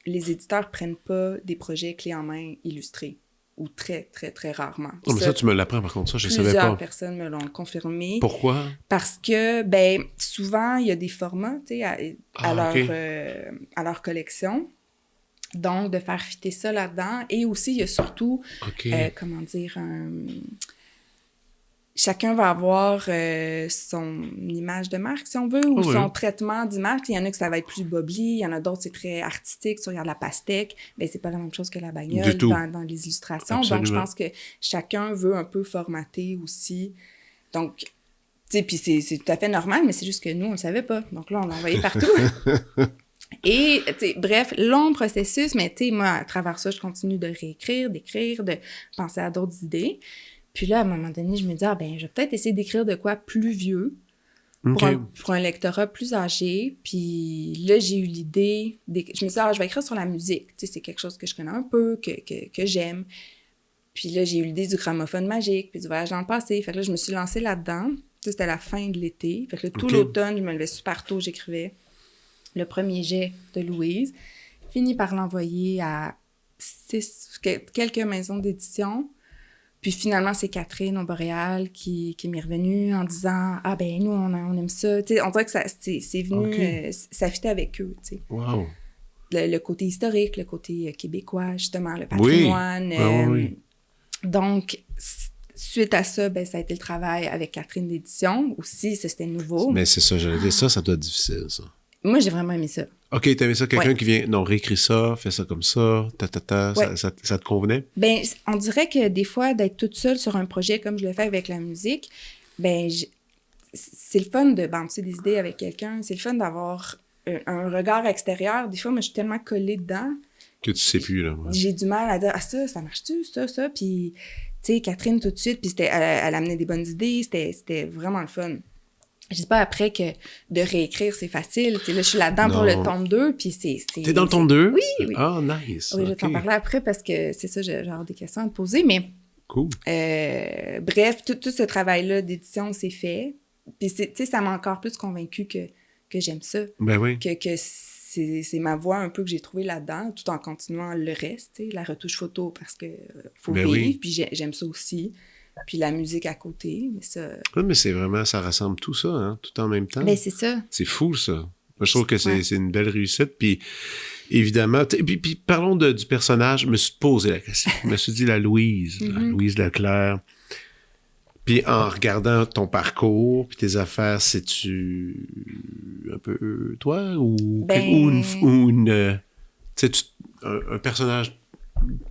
les éditeurs prennent pas des projets clés en main illustrés, ou très, très, très rarement. Oh, mais ça, tu me l'apprends, par contre, ça, je savais pas. Plusieurs personnes me l'ont confirmé. Pourquoi? Parce que, ben, souvent, il y a des formats, tu sais, à leur collection. Donc, de faire fitter ça là-dedans. Et aussi, il y a surtout, comment dire, chacun va avoir son image de marque, si on veut, ou son traitement d'image. Il y en a que ça va être plus bobli, il y en a d'autres, c'est très artistique. Tu regardes la pastèque, ben c'est pas la même chose que la bagnole dans les illustrations. Absolument. Donc, je pense que chacun veut un peu formater aussi. Donc, tu sais, puis c'est tout à fait normal, mais c'est juste que nous, on le savait pas. Donc là, on l'a envoyé partout. Et, tu sais, bref, long processus, mais tu sais, moi, à travers ça, je continue de réécrire, d'écrire, de penser à d'autres idées. Puis là, à un moment donné, je me dis, je vais peut-être essayer d'écrire de quoi plus vieux pour un lectorat plus âgé. Puis là, j'ai eu l'idée, je me suis dit, je vais écrire sur la musique. Tu sais, c'est quelque chose que je connais un peu, que j'aime. Puis là, j'ai eu l'idée du gramophone magique, puis du voyage dans le passé. Fait que là, je me suis lancée là-dedans. Ça, c'était la fin de l'été. Fait que là, tout l'automne, je me levais super tôt, j'écrivais le premier jet de Louise. Fini par l'envoyer à quelques maisons d'édition. Puis finalement, c'est Catherine au Boréal qui m'est revenue en disant « Ah ben nous, on aime ça. » Tu sais, on dirait que c'est venu, ça fitait avec eux, tu sais. Wow. Le côté historique, le côté québécois, justement, le patrimoine. Oui. Donc, suite à ça, ben ça a été le travail avec Catherine d'édition aussi, ça c'était nouveau. Mais c'est ça, j'allais dire ça doit être difficile, ça. Moi, j'ai vraiment aimé ça. OK, t'as aimé ça? Quelqu'un qui vient, non, réécrit ça, fait ça comme ça, ça te convenait? Ben, on dirait que des fois, d'être toute seule sur un projet comme je le fais avec la musique, ben, c'est le fun de bouncer des idées avec quelqu'un, c'est le fun d'avoir un regard extérieur. Des fois, moi, je suis tellement collée dedans que tu sais plus, là. Ouais. J'ai du mal à dire, ça marche-tu, ça, puis, tu sais, Catherine, tout de suite, puis elle amenait des bonnes idées, c'était vraiment le fun. Je dis pas après que de réécrire, c'est facile. Là, je suis là-dedans pour le tome 2, puis c'est... T'es dans le tome 2? Oui. Ah, nice. Oui, je vais t'en parler après parce que c'est ça, j'ai des questions à te poser, mais... Cool. Bref, tout ce travail-là d'édition, c'est fait. Puis, ça m'a encore plus convaincue que j'aime ça. Ben oui. Que c'est ma voix un peu que j'ai trouvée là-dedans, tout en continuant le reste, la retouche photo, parce que faut vivre, oui. Puis j'aime ça aussi. Puis la musique à côté, mais ça... Oui, mais c'est vraiment, ça rassemble tout ça, hein, tout en même temps. Ben c'est ça. C'est fou, ça. Moi, je trouve que c'est une belle réussite, puis évidemment... Puis parlons du personnage, je me suis posé la question. Je me suis dit, la Louise Leclerc... Puis en regardant ton parcours, puis tes affaires, c'est-tu un peu toi ou un personnage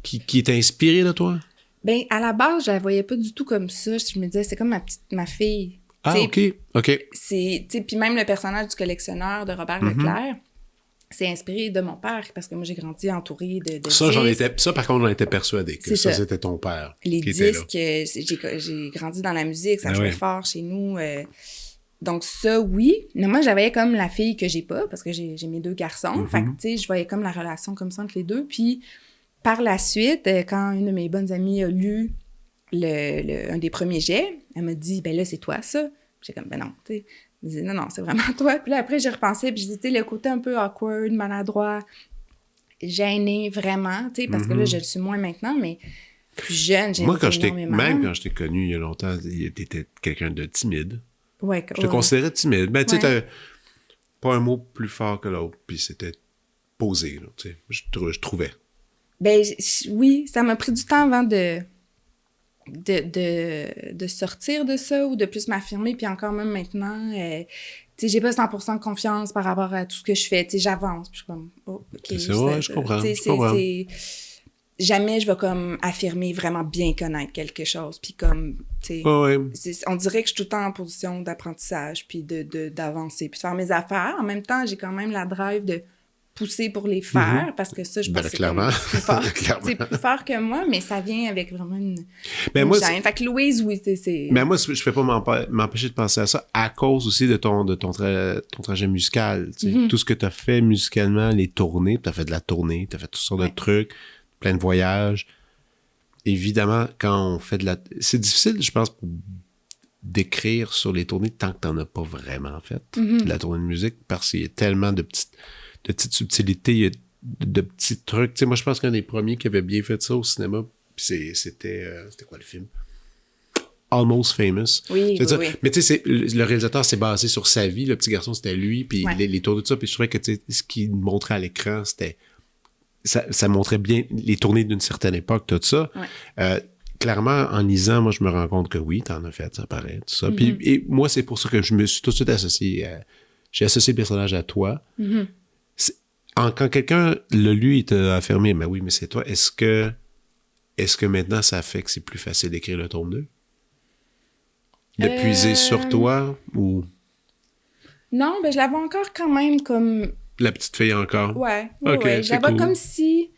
qui est inspiré de toi? Ben à la base, je la voyais pas du tout comme ça. Je me disais, c'est comme ma fille. Ah, OK. Puis même le personnage du collectionneur de Robert Leclerc, c'est inspiré de mon père, parce que moi, j'ai grandi entourée de disques. Ça, par contre, j'en étais persuadée que ça, c'était ton père. Les disques, j'ai grandi dans la musique, ça jouait fort chez nous. Donc ça, oui. Mais moi, je la voyais comme la fille que j'ai pas, parce que j'ai mes 2 garçons. Fait que, tu sais, je voyais comme la relation comme ça entre les deux. Puis, par la suite, quand une de mes bonnes amies a lu un des premiers jets, elle m'a dit, ben là, c'est toi, ça. J'ai comme, ben non, tu sais. Je disais, non, c'est vraiment toi. Puis là, après, j'ai repensé, puis je disais, tu sais, le côté un peu awkward, maladroit, gêné, vraiment, tu sais, parce que là, je le suis moins maintenant, mais plus jeune, j'ai énormément. Même quand je t'ai connu il y a longtemps, t'étais quelqu'un de timide. Ouais. Je te considérais timide. Ben, tu sais, t'avais pas un mot plus fort que l'autre, puis c'était posé, là, tu sais, je trouvais. Ben, oui, ça m'a pris du temps avant de sortir de ça ou de plus m'affirmer, puis encore même maintenant, tu sais, j'ai pas 100% de confiance par rapport à tout ce que je fais, tu sais, j'avance, puis je suis comme, oh, OK. C'est vrai, je comprends, jamais je vais comme affirmer vraiment bien connaître quelque chose, puis comme, tu sais, on dirait que je suis tout le temps en position d'apprentissage, puis d'avancer, puis de faire mes affaires. En même temps, j'ai quand même la drive de pousser pour les faire, parce que ça, je pense que c'est comme plus fort. C'est plus fort que moi, mais ça vient avec vraiment une gêne. Fait que Louise, oui, c'est... Mais moi, je ne peux pas m'empêcher de penser à ça à cause aussi de ton trajet musical. Tout ce que tu as fait musicalement, les tournées, tu as fait de la tournée, tu as fait toutes sortes de trucs, plein de voyages. Évidemment, quand on fait de la... C'est difficile, je pense, d'écrire sur les tournées tant que tu n'en as pas vraiment fait, de la tournée de musique, parce qu'il y a tellement de petites subtilités, il y a de petits trucs. Tu sais, moi, je pense qu'un des premiers qui avait bien fait ça au cinéma, c'était quoi le film? Almost Famous. Oui. Mais tu sais, le réalisateur s'est basé sur sa vie. Le petit garçon, c'était lui, puis les tours de ça. Puis je trouvais que ce qu'il montrait à l'écran, c'était... Ça montrait bien les tournées d'une certaine époque, tout ça. Clairement, en lisant, moi, je me rends compte que oui, t'en as fait, ça paraît, tout ça. Puis, et moi, c'est pour ça que je me suis tout de suite associé j'ai associé le personnage à toi. Quand quelqu'un l'a lu, il t'a affirmé, mais oui, mais c'est toi. Est-ce que maintenant, ça fait que c'est plus facile d'écrire le tome 2? De puiser sur toi ou... Non, ben je la vois encore quand même comme... La petite fille encore? Ouais. Je la vois comme si...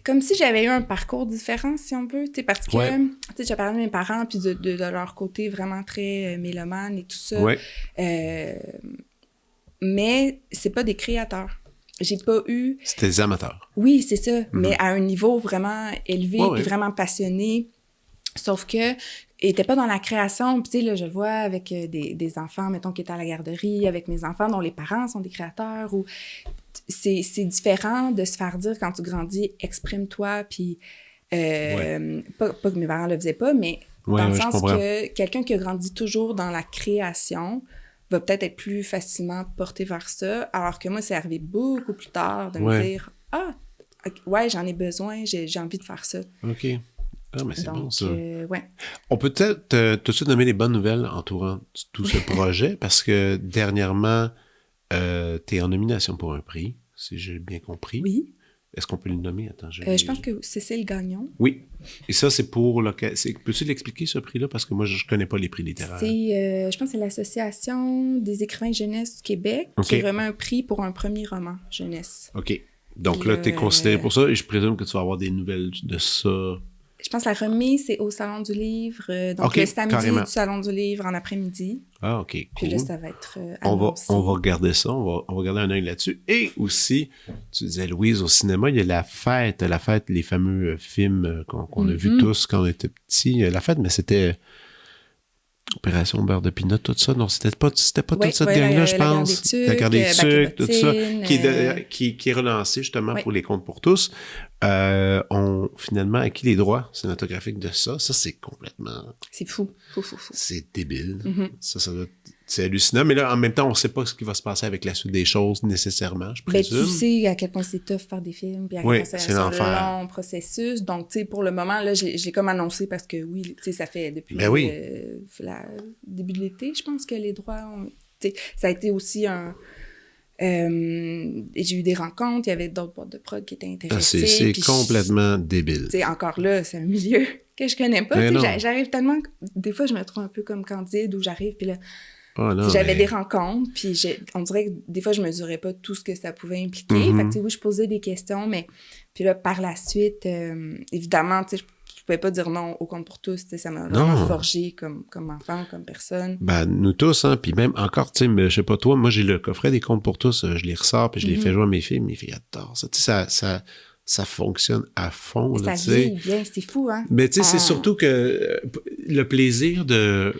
comme si j'avais eu un parcours différent, si on veut, tu sais, parce que, tu sais, j'ai parlé de mes parents, puis de leur côté vraiment très mélomane et tout ça. Mais c'est pas des créateurs. J'ai pas eu... C'était des amateurs. Oui, c'est ça, mais à un niveau vraiment élevé, puis vraiment passionné. Sauf que, ils étaient pas dans la création. Puis tu sais, là, je le vois avec des enfants, mettons, qui étaient à la garderie, avec mes enfants dont les parents sont des créateurs, ou... C'est différent de se faire dire quand tu grandis, exprime-toi, puis pas que mes parents le faisaient pas, mais dans le sens que quelqu'un qui a grandi toujours dans la création va peut-être être plus facilement porté vers ça, alors que moi, c'est arrivé beaucoup plus tard de me dire « Ah, j'en ai besoin, j'ai envie de faire ça. » OK. Ah, mais c'est bon, ça. Ouais. On peut peut-être tout de suite nommer les bonnes nouvelles entourant tout ce projet, parce que dernièrement, tu es en nomination pour un prix, si j'ai bien compris. Oui. Est-ce qu'on peut le nommer? Attends, je pense que Cécile Gagnon. Oui. Et ça, c'est pour... Peux-tu l'expliquer, ce prix-là? Parce que moi, je ne connais pas les prix littéraires. Je pense que c'est l'Association des écrivains jeunesse du Québec qui remet un prix pour un premier roman jeunesse. OK. Donc là, tu es considéré pour ça et je présume que tu vas avoir des nouvelles de ça. Je pense que la remise, c'est au Salon du Livre. Donc, le samedi carrément. Du Salon du Livre en après-midi. Ah, OK, cool. Puis là, ça va être on va regarder ça. On va regarder un œil là-dessus. Et aussi, tu disais, Louise, au cinéma, il y a la fête, les fameux films qu'on a vus tous quand on était petits. La fête, mais c'était Opération Beurre de Pinot, tout ça. Non, c'était pas toute cette gang-là, je pense. La Gare des Tucs, tout ça. Qui est relancé, justement, pour les Contes pour tous. On finalement acquis les droits cinématographiques de ça. Ça, c'est complètement... C'est fou. C'est débile. C'est hallucinant. Mais là, en même temps, on ne sait pas ce qui va se passer avec la suite des choses, nécessairement, je présume. Tu sais à quel point c'est tough faire des films, puis à quel point c'est un long processus. Donc, tu sais, pour le moment, là, je l'ai comme annoncé parce que, oui, tu sais, ça fait depuis le début de l'été, je pense que les droits ont... Tu sais, ça a été aussi un... j'ai eu des rencontres, il y avait d'autres boîtes de prod qui étaient intéressées. C'est complètement débile. Tu sais, encore là, c'est un milieu que je connais pas. J'arrive tellement... Des fois, je me trouve un peu comme Candide, où j'arrive, puis là... j'avais des rencontres, puis on dirait que des fois, je mesurais pas tout ce que ça pouvait impliquer. Fait que, oui, je posais des questions, mais... Puis là, par la suite, évidemment, tu sais, je pouvais pas dire non au Conte pour tous. Ça m'a vraiment forgé comme enfant, comme personne. Ben, nous tous, hein. Puis même encore, tu sais, je sais pas toi, moi, j'ai le coffret des Contes pour tous. Je les ressors, puis je les fais jouer à mes filles. Mes filles adorent ça. Tu sais, ça fonctionne à fond. Là, ça vieillit bien, c'est fou, hein? Mais tu sais, c'est surtout que le plaisir de...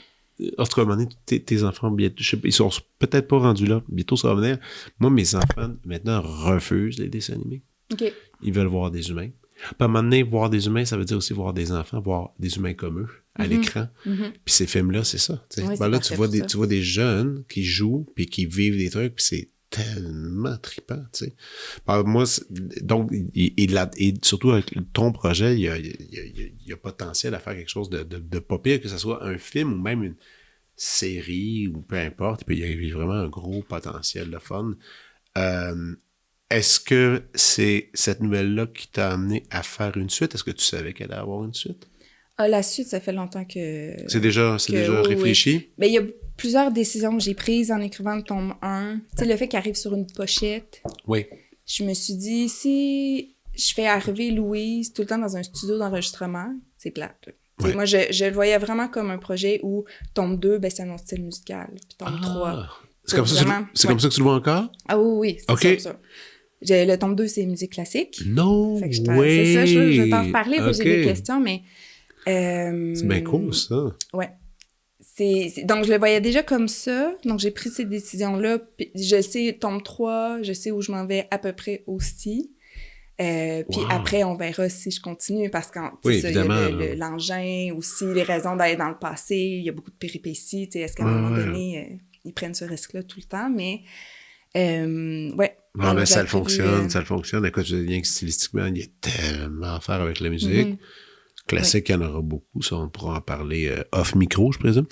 En tout cas, à un moment donné, tes enfants, bientôt, je sais pas, ils sont peut-être pas rendus là. Bientôt, ça va venir. Moi, mes enfants, maintenant, refusent les dessins animés. OK. Ils veulent voir des humains. Puis à un moment donné, voir des humains, ça veut dire aussi voir des enfants, voir des humains comme eux à l'écran. Puis ces films-là, c'est ça. Oui, là, tu vois des jeunes qui jouent, puis qui vivent des trucs, puis c'est tellement trippant, tu sais. Moi, donc, et surtout avec ton projet, il y a potentiel à faire quelque chose de pas pire, que ce soit un film ou même une série ou peu importe. Puis il y a vraiment un gros potentiel de fun. Est-ce que c'est cette nouvelle-là qui t'a amené à faire une suite? Est-ce que tu savais qu'elle allait avoir une suite? La suite, ça fait longtemps que... C'est déjà réfléchi? Oui. Mais il y a plusieurs décisions que j'ai prises en écrivant le tome 1. Tu sais, le fait qu'il arrive sur une pochette. Oui. Je me suis dit, si je fais arriver Louise tout le temps dans un studio d'enregistrement, c'est plate. Oui. Moi, je le voyais vraiment comme un projet où tome 2, ben, c'est un style musical. Puis tome 3... C'est comme ça que tu le vois encore? Ah oui, c'est ça. Le tome 2, c'est musique classique. Non, c'est ça, je vais t'en reparler, parce que j'ai des questions, mais... c'est bien cool, ça. Ouais. Donc, je le voyais déjà comme ça. Donc, j'ai pris ces décisions-là. Puis je sais, tome 3, je sais où je m'en vais à peu près aussi. Puis après, on verra si je continue, parce qu'il y a l'engin aussi, les raisons d'aller dans le passé, il y a beaucoup de péripéties. Est-ce qu'à un moment donné, ils prennent ce risque-là tout le temps? Mais... mais ça fonctionne. Écoute, je dis que stylistiquement, il y a tellement à faire avec la musique. Classique, il y en aura beaucoup. Ça, on pourra en parler off-micro, je présume.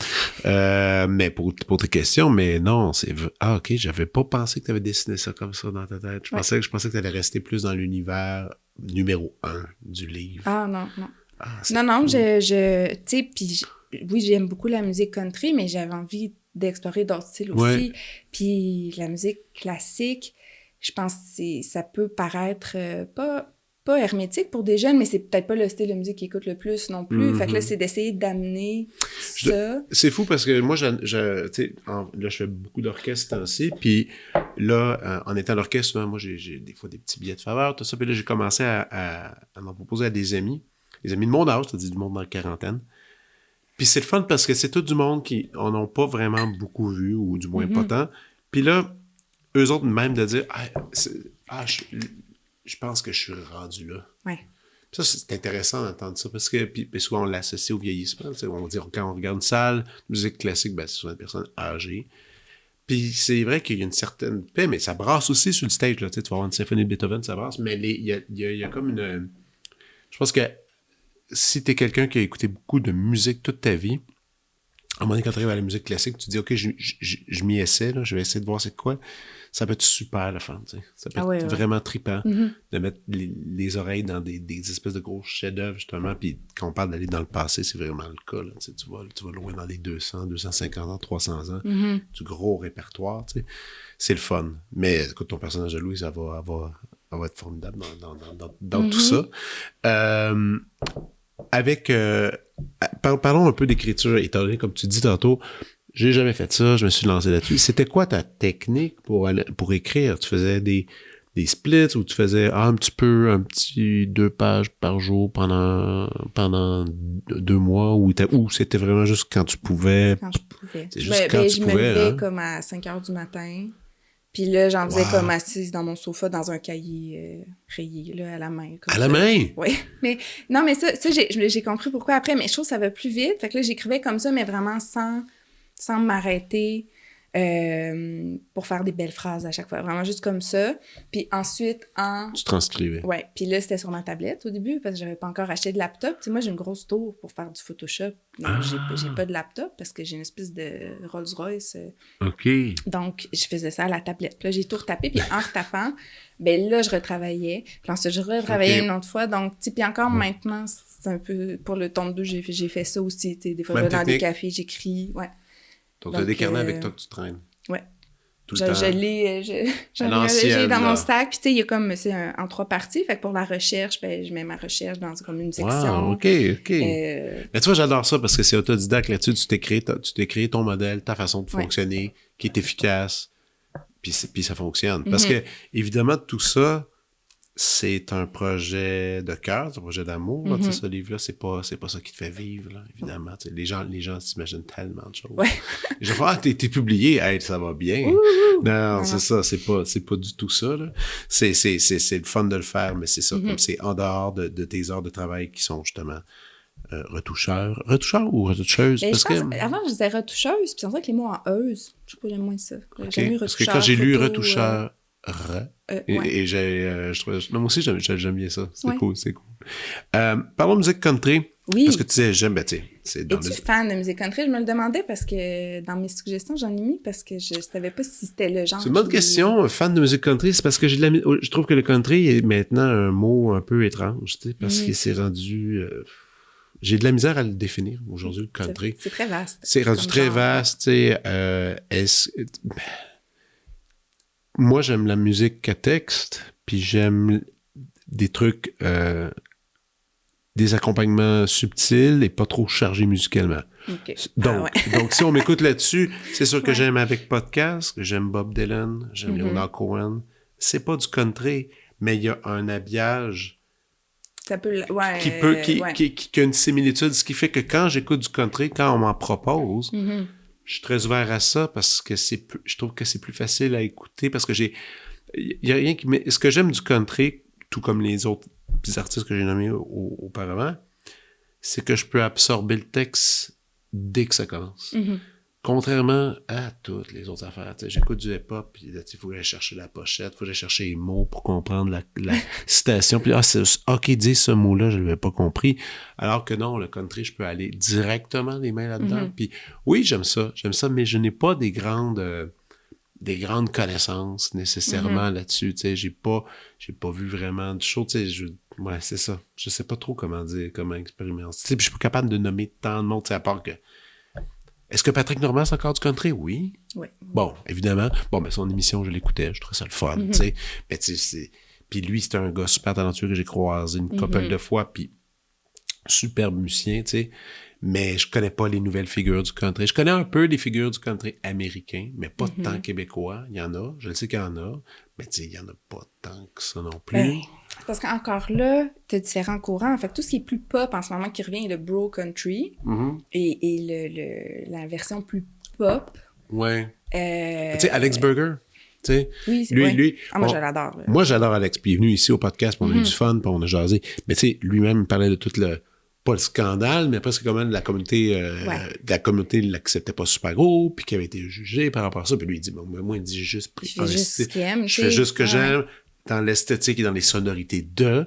Mais pour tes questions, mais non, c'est... Ah, OK, j'avais pas pensé que tu avais dessiné ça comme ça dans ta tête. Je pensais que tu allais rester plus dans l'univers numéro 1 du livre. Ah, non. Non, tu sais, puis oui, j'aime beaucoup la musique country, mais j'avais envie d'explorer d'autres styles aussi. Puis la musique classique, je pense que ça peut paraître pas hermétique pour des jeunes, mais c'est peut-être pas le style de musique qu'ils écoutent le plus non plus. Fait que là, c'est d'essayer d'amener ça. C'est fou parce que moi, tu sais, là, je fais beaucoup d'orchestre aussi, puis là, en étant à l'orchestre, moi, j'ai des fois des petits billets de faveur, tout ça, puis là, j'ai commencé à m'en proposer à des amis de mon âge, c'est-à-dire du monde dans la quarantaine. Puis c'est le fun parce que c'est tout du monde qui en ont pas vraiment beaucoup vu, ou du moins pas tant. Puis là, eux autres, même de dire je pense que je suis rendu là. Ouais. Ça, c'est intéressant d'entendre ça parce que puis souvent on l'associe au vieillissement. On va dire, quand on regarde une salle, musique classique, ben, c'est souvent des personnes âgées. Puis c'est vrai qu'il y a une certaine paix, mais ça brasse aussi sur le stage. Là, tu vas avoir une symphonie de Beethoven, ça brasse, mais il y a comme une... Je pense que si t'es quelqu'un qui a écouté beaucoup de musique toute ta vie, à un moment donné, quand tu arrives à la musique classique, tu te dis, OK, je m'y essaie, là, je vais essayer de voir c'est quoi. Ça peut être super le fun, tu sais. Ça peut être vraiment trippant de mettre les oreilles dans des espèces de gros chefs-d'œuvre, justement. Puis quand on parle d'aller dans le passé, c'est vraiment le cas, là. Tu vas loin dans les 200, 250 ans, 300 ans, du gros répertoire, tu sais. C'est le fun. Mais écoute, ton personnage de Louise, elle va être formidable dans tout ça. avec... parlons un peu d'écriture, étant donné, comme tu dis tantôt, j'ai jamais fait ça, je me suis lancé là-dessus. C'était quoi ta technique pour écrire? Tu faisais des splits ou tu faisais un petit 2 pages par jour pendant 2 mois ou c'était vraiment juste quand tu pouvais? Quand je pouvais. C'est juste quand tu pouvais, je me levais hein? comme à 5 heures du matin. Puis là, j'en faisais comme assise dans mon sofa, dans un cahier rayé, là, à la main. À la main? Oui. Mais non, mais ça j'ai compris pourquoi après. Mais je trouve que ça va plus vite. Fait que là, j'écrivais comme ça, mais vraiment sans m'arrêter pour faire des belles phrases à chaque fois. Vraiment juste comme ça. Puis ensuite, Tu transcrivais. Ouais. Puis là, c'était sur ma tablette au début parce que j'avais pas encore acheté de laptop. Tu sais, moi, j'ai une grosse tour pour faire du Photoshop. Donc, j'ai pas de laptop parce que j'ai une espèce de Rolls-Royce. OK. Donc, je faisais ça à la tablette. Là, j'ai tout retapé. Puis en retapant, ben là, je retravaillais. Puis ensuite, je retravaillais une autre fois. Donc, tu sais, puis encore maintenant, c'est un peu... Pour le tome 2, j'ai fait ça aussi. Tu sais, des fois, je vais dans des cafés, j'écris. Ouais. Donc, tu as des carnets avec toi que tu traînes. Ouais. Tout le temps. Je l'ai j'ai dans mon stack. Puis, tu sais, il y a comme, c'est en 3 parties. Fait que pour la recherche, ben, je mets ma recherche dans comme une section. Wow, OK. Mais tu vois, j'adore ça parce que c'est autodidacte là-dessus. Tu t'es créé ton modèle, ta façon de fonctionner, qui est efficace, puis ça fonctionne. Parce que, évidemment, tout ça, c'est un projet de cœur, c'est un projet d'amour. Tu sais, ce livre-là, c'est pas ça qui te fait vivre, là, évidemment. Tu sais, les gens s'imaginent tellement de choses. Ouais. Les gens font, t'es publié, hey, ça va bien. Non, c'est ça, c'est pas du tout ça, là. C'est le fun de le faire, mais c'est ça, comme c'est en dehors de tes heures de travail qui sont justement retoucheurs. Retoucheurs ou retoucheuses? Parce que avant, je disais retoucheuse, puis on dirait que les mots en euse, je sais pas, j'aime moins ça. Okay. Parce que quand j'ai lu retoucheur, et moi aussi, j'aime bien ça. C'est cool. Parlons de musique country. Oui. Parce que tu disais, j'aime, ben, tu sais, Es-tu fan de musique country? Je me le demandais parce que dans mes suggestions, j'en ai mis parce que je savais pas si c'était le genre. C'est une bonne question. Fan de musique country, c'est parce que je trouve que le country est maintenant un mot un peu étrange, tu sais, parce que c'est rendu... j'ai de la misère à le définir aujourd'hui, le country. C'est très vaste. C'est rendu très vaste, tu sais. Moi, j'aime la musique à texte, puis j'aime des trucs, des accompagnements subtils et pas trop chargés musicalement. Okay. Donc, si on m'écoute là-dessus, c'est sûr que j'aime avec podcast, que j'aime Bob Dylan, j'aime Leonard Cohen. C'est pas du country, mais il y a un habillage ça peut, qui a une similitude, ce qui fait que quand j'écoute du country, quand on m'en propose, je suis très ouvert à ça parce que je trouve que c'est plus facile à écouter parce que il y a rien qui... Mais ce que j'aime du country, tout comme les autres artistes que j'ai nommés auparavant, c'est que je peux absorber le texte dès que ça commence. Contrairement à toutes les autres affaires. J'écoute du hip-hop, puis il faut que j'aille chercher la pochette, il faut que j'aille chercher les mots pour comprendre la citation. Puis, OK, dis ce mot-là, je ne l'avais pas compris. Alors que non, le country, je peux aller directement les mains là-dedans. Puis oui, j'aime ça, mais je n'ai pas des grandes connaissances nécessairement là-dessus. J'ai pas vu vraiment de choses. Ouais, c'est ça. Je sais pas trop comment expérimenter. Puis je suis pas capable de nommer tant de monde, à part que... Est-ce que Patrick Normand, c'est encore du country? Oui. Bon, évidemment. Bon, ben son émission, je l'écoutais. Je trouvais ça le fun, tu sais. Mais tu sais, puis lui, c'était un gars super talentueux que j'ai croisé une couple de fois, puis superbe musicien, tu sais. Mais je connais pas les nouvelles figures du country. Je connais un peu les figures du country américain, mais pas tant québécois. Il y en a. Je le sais qu'il y en a. Mais tu sais, il y en a pas tant que ça non plus. Parce qu'encore là, tu as différents courants. En fait, tout ce qui est plus pop en ce moment qui revient est le bro country et la version plus pop. Ouais. Tu sais, Alex Berger. Tu sais, oui, lui. Moi, je l'adore. Là. Moi, j'adore Alex. Puis il est venu ici au podcast, puis on a eu du fun, puis on a jasé. Mais tu sais, lui-même, il parlait de tout pas le scandale, mais presque comment la communauté l'acceptait pas super gros, puis qui avait été jugé par rapport à ça. Puis lui, il dit, moi, il dit juste pris un style. Je fais juste ce que j'aime dans l'esthétique et dans les sonorités de.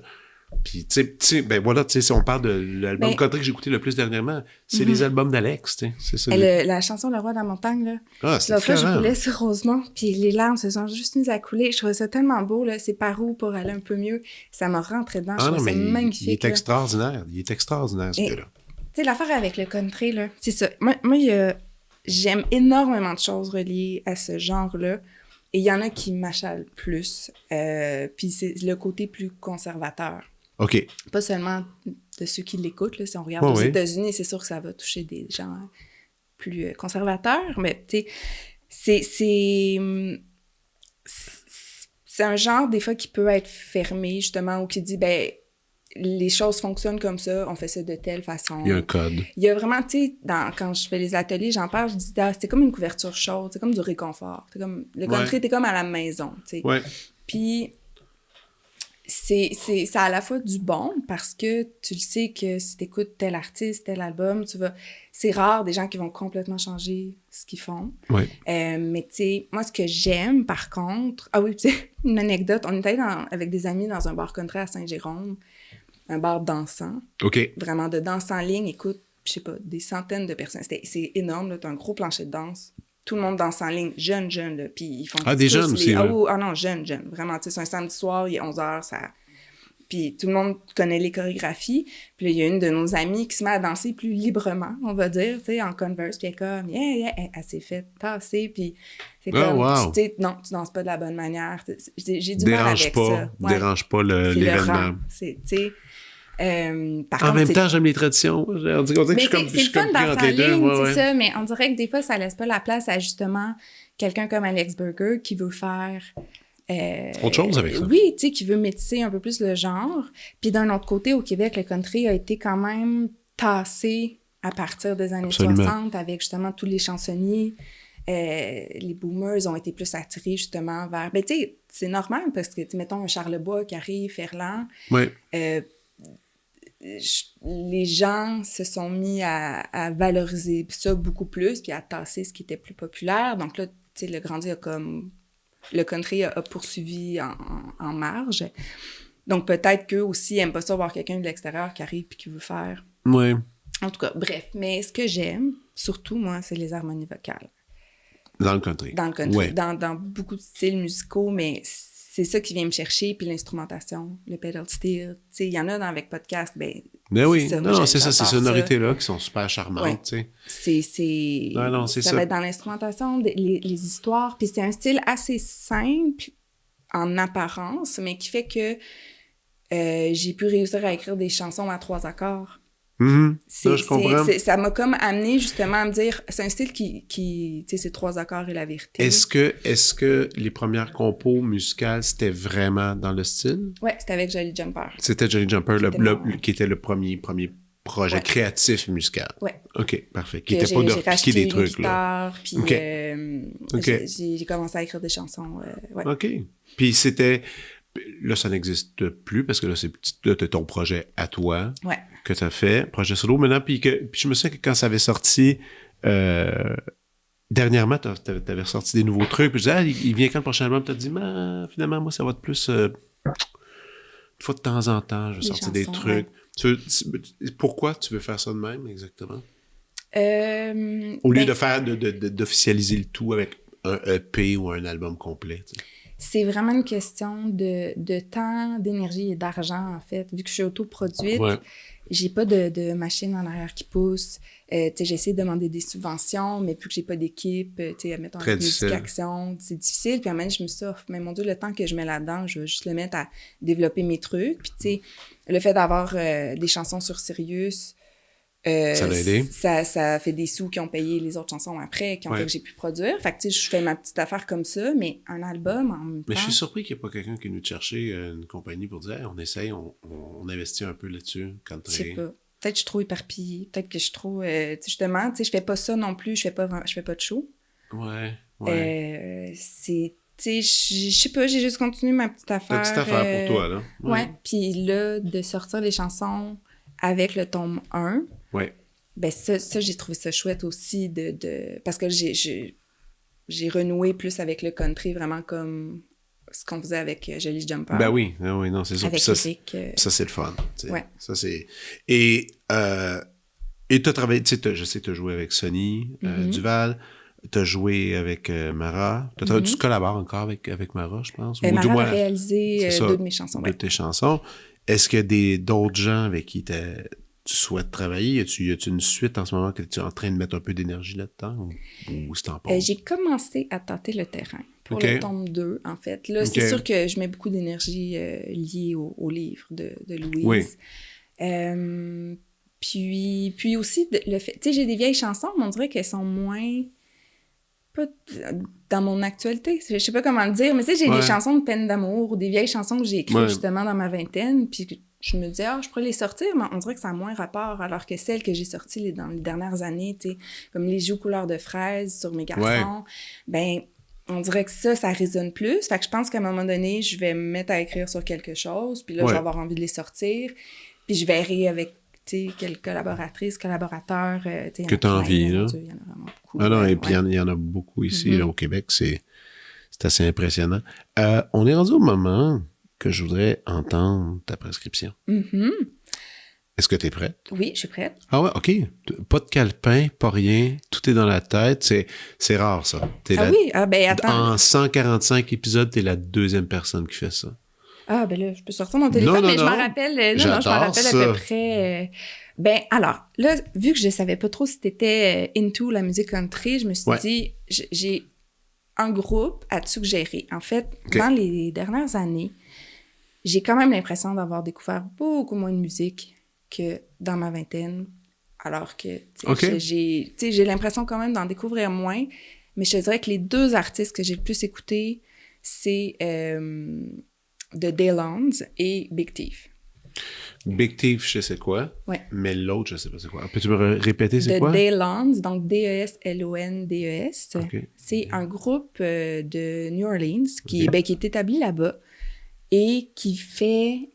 Puis, tu sais, ben voilà, tu sais, si on parle de l'album country que j'ai écouté le plus dernièrement, c'est les albums d'Alex, tu sais. C'est ça. La chanson Le Roi de la Montagne, là. Ah, c'est l'autre fois, je roulais sur Rosemont, puis les larmes se sont juste mises à couler. Je trouvais ça tellement beau, là. C'est par où pour aller un peu mieux. Ça m'a rentré dedans. Je trouvais ça magnifique. Il est extraordinaire. Il est extraordinaire, ce gars-là. Tu sais, l'affaire avec le country, là, c'est ça. Moi j'aime énormément de choses reliées à ce genre-là. Et il y en a qui m'achalent plus. Puis c'est le côté plus conservateur. OK. Pas seulement de ceux qui l'écoutent. Là, si on regarde aux États-Unis, c'est sûr que ça va toucher des gens plus conservateurs. Mais tu sais, c'est un genre, des fois, qui peut être fermé, justement, ou qui dit, ben les choses fonctionnent comme ça, on fait ça de telle façon. Il y a un code. Il y a vraiment, tu sais, quand je fais les ateliers, j'en parle, je dis, c'est comme une couverture chaude, c'est comme du réconfort. C'est comme, le country, t'es comme à la maison, tu sais. Ouais. Puis, ça a à la fois du bon, parce que tu le sais que si t'écoutes tel artiste, tel album, c'est rare des gens qui vont complètement changer ce qu'ils font. Ouais. Mais tu sais, moi, ce que j'aime, par contre... Ah oui, c'est une anecdote. On était allé avec des amis dans un bar country à Saint-Jérôme, un bar dansant. OK. Vraiment de danse en ligne. Écoute, je sais pas, des centaines de personnes. C'est énorme, là. T'as un gros plancher de danse. Tout le monde danse en ligne, jeunes, là. Puis ils font... des jeunes aussi, Ah non, jeunes. Vraiment, tu sais, c'est un samedi soir, il est 11h, ça... Puis tout le monde connaît les chorégraphies. Puis là, il y a une de nos amies qui se met à danser plus librement, on va dire, tu sais, en Converse. Puis elle est comme, elle s'est fait tasser. Puis c'est comme, tu sais, non, tu danses pas de la bonne manière. J'ai du mal avec ça. Dérange pas l'événement. C'est, tu sais... en même temps, j'aime les traditions. On dirait que c'est le fun dans sa ligne, c'est ça, mais on dirait que des fois, ça laisse pas la place à justement quelqu'un comme Alex Burger qui veut faire... autre chose avec ça. Oui, tu sais, qui veut métisser un peu plus le genre. Puis d'un autre côté, au Québec, le country a été quand même tassé à partir des années 60 avec justement tous les chansonniers. Les boomers ont été plus attirés justement vers... Ben tu sais, c'est normal parce que, mettons, un Charlebois qui arrive, Ferland... Oui. Les gens se sont mis à valoriser ça beaucoup plus, puis à tasser ce qui était plus populaire. Donc là, tu sais, le Grand D a comme... Le country a poursuivi en marge. Donc peut-être qu'eux aussi n'aiment pas ça voir quelqu'un de l'extérieur qui arrive et qui veut faire. Oui. En tout cas, bref. Mais ce que j'aime, surtout, moi, c'est les harmonies vocales. Dans le country. Dans le country. Dans beaucoup de styles musicaux, mais... C'est ça qui vient me chercher, puis l'instrumentation, le pedal steel. Tu sais, il y en a avec podcast, ben oui, c'est ça, ces sonorités-là qui sont super charmantes, tu sais. Ça va être dans l'instrumentation, les histoires, puis c'est un style assez simple en apparence, mais qui fait que j'ai pu réussir à écrire des chansons à 3 accords. Je comprends. Ça m'a comme amené justement à me dire, c'est un style qui tu sais, c'est 3 accords et la vérité. Est-ce que les premières compos musicales, c'était vraiment dans le style? Ouais, c'était avec Jolly Jumper. C'était Jolly Jumper, qui était le premier projet créatif musical. Ouais. OK, parfait. Qui n'était pas de piquer des trucs, guitare, puis j'ai commencé à écrire des chansons. OK. Puis c'était... Là, ça n'existe plus parce que là, c'est ton projet à toi que tu as fait, projet solo maintenant. Puis je me souviens que quand ça avait sorti, dernièrement, tu avais ressorti des nouveaux trucs. Puis je disais, il vient quand le prochain album? Tu as dit, finalement, moi, ça va être plus une fois de temps en temps, je vais sortir des trucs. Pourquoi tu veux faire ça de même, exactement? Au lieu de faire d'officialiser le tout avec un EP ou un album complet, tu sais. C'est vraiment une question de temps, d'énergie et d'argent, en fait. Vu que je suis autoproduite, j'ai pas de machine en arrière qui pousse. J'essaie de demander des subventions, mais vu que j'ai pas d'équipe, mettons une éducation, c'est difficile. Puis à un moment, je me suis dit, mais mon Dieu, le temps que je mets là-dedans, je vais juste le mettre à développer mes trucs. Puis tu sais, le fait d'avoir des chansons sur Sirius... ça l'a aidé. Ça fait des sous qui ont payé les autres chansons après, qui ont fait que j'ai pu produire. Fait que, tu sais, je fais ma petite affaire comme ça, mais un album en même temps... Mais je suis surpris qu'il n'y ait pas quelqu'un qui est venu te chercher, une compagnie, pour dire, hey, on essaye, on investit un peu là-dessus. Je sais pas. Peut-être que je suis trop éparpillée. Peut-être que je suis trop... justement, tu sais, je fais pas ça non plus. Je fais pas de show. C'est... Tu sais, je sais pas, j'ai juste continué ma petite affaire. Ta petite affaire pour toi, là. Ouais. Puis là, de sortir les chansons avec le tome 1... Ouais. Ben ça, j'ai trouvé ça chouette aussi parce que j'ai renoué plus avec le country, vraiment comme ce qu'on faisait avec Jolly Jumper. Ben oui, non, c'est ça. Avec Eric. Ça, c'est le fun. Ouais. Ça, c'est... Et t'as travaillé, tu sais, je sais que t'as joué avec Sonny Duval, t'as joué avec Mara. Tu collabores encore avec Mara, je pense? Mara a réalisé 2 de mes chansons. 2 de tes chansons. Est-ce qu'il y a d'autres gens avec qui tu souhaites travailler? Y a-tu une suite en ce moment que tu es en train de mettre un peu d'énergie là-dedans ou c'est en pause? J'ai commencé à tâter le terrain. pour le tome 2, en fait. Là, c'est sûr que je mets beaucoup d'énergie liée au livre de Louise. Oui. Puis aussi, le fait... Tu sais, j'ai des vieilles chansons, mais on dirait qu'elles sont moins... Pas dans mon actualité. Je sais pas comment le dire, mais tu sais, j'ai des chansons de peine d'amour ou des vieilles chansons que j'ai écrites justement dans ma vingtaine, puis je me dis, je pourrais les sortir, mais on dirait que ça a moins rapport, alors que celles que j'ai sorties dans les dernières années, tu sais, comme Les joues couleur de fraise sur Mes garçons, on dirait que ça résonne plus. Fait que je pense qu'à un moment donné, je vais me mettre à écrire sur quelque chose, puis là, je vais avoir envie de les sortir, puis je verrai avec, tu sais, quelle collaboratrice, collaborateur, tu sais, que tu as envie, là. Il y en a vraiment beaucoup. Ah non, et puis il y en a beaucoup ici, là, au Québec, c'est assez impressionnant. On est rendu au moment que je voudrais entendre ta prescription. Est-ce que tu es prête? Oui, je suis prête. Ah ouais, OK. Pas de calepin, pas rien, tout est dans la tête. C'est rare, ça. Attends. En 145 épisodes, t'es la deuxième personne qui fait ça. Ah, ben là, je peux sortir mon téléphone, mais je m'en rappelle. Je m'en rappelle à peu près. Alors, là, vu que je savais pas trop si t'étais into la musique country, je me suis dit, j'ai un groupe à te suggérer. En fait, dans les dernières années, j'ai quand même l'impression d'avoir découvert beaucoup moins de musique que dans ma vingtaine, alors que j'ai l'impression quand même d'en découvrir moins, mais je te dirais que les deux artistes que j'ai le plus écoutés, c'est The Daylands et Big Thief. Big Thief, je sais quoi, mais l'autre, je sais pas c'est quoi. Peux-tu me répéter c'est quoi? The Daylands, donc D-E-S-L-O-N-D-E-S. C'est un groupe de New Orleans qui est établi là-bas et qui fait...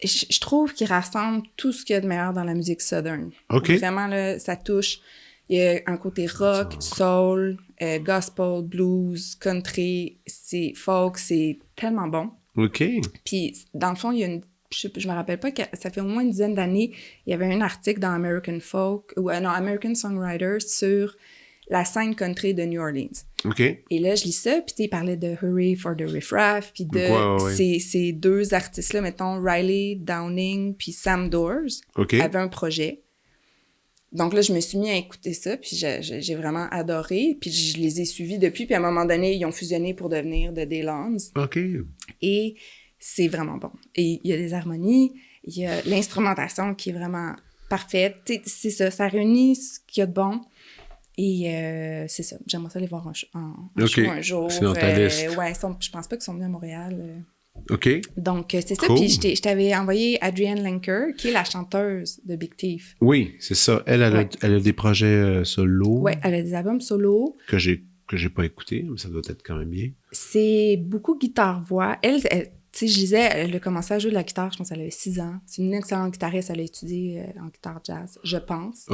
Je trouve qu'il rassemble tout ce qu'il y a de meilleur dans la musique southern. Vraiment, là, ça touche. Il y a un côté rock, soul, gospel, blues, country, c'est folk, c'est tellement bon. Puis, dans le fond, il y a une... Je me rappelle pas que ça fait au moins une dizaine d'années, il y avait un article dans American Songwriter sur la scène country de New Orleans. Et là, je lis ça, puis il parlait de Hurry for the Riff Raff, puis de ces deux artistes-là, mettons, Riley Downing puis Sam Doors, avaient un projet. Donc là, je me suis mis à écouter ça, puis j'ai vraiment adoré, puis je les ai suivis depuis, puis à un moment donné, ils ont fusionné pour devenir The Daylands. Et c'est vraiment bon. Et il y a des harmonies, il y a l'instrumentation qui est vraiment parfaite. C'est ça, ça réunit ce qu'il y a de bon. Et c'est ça, j'aimerais ça les voir en show un jour. C'est dans ta liste. Je pense pas qu'ils sont venus à Montréal. Donc, c'est ça. Cool. Puis je t'avais envoyé Adrienne Lenker, qui est la chanteuse de Big Thief. Oui, c'est ça. Elle a des projets solo. Oui, elle a des albums solo. Que j'ai pas écouté, mais ça doit être quand même bien. C'est beaucoup guitare-voix. Elle tu sais, je disais, elle a commencé à jouer de la guitare, je pense qu'elle avait 6 ans. C'est une excellente guitariste, elle a étudié en guitare jazz, je pense.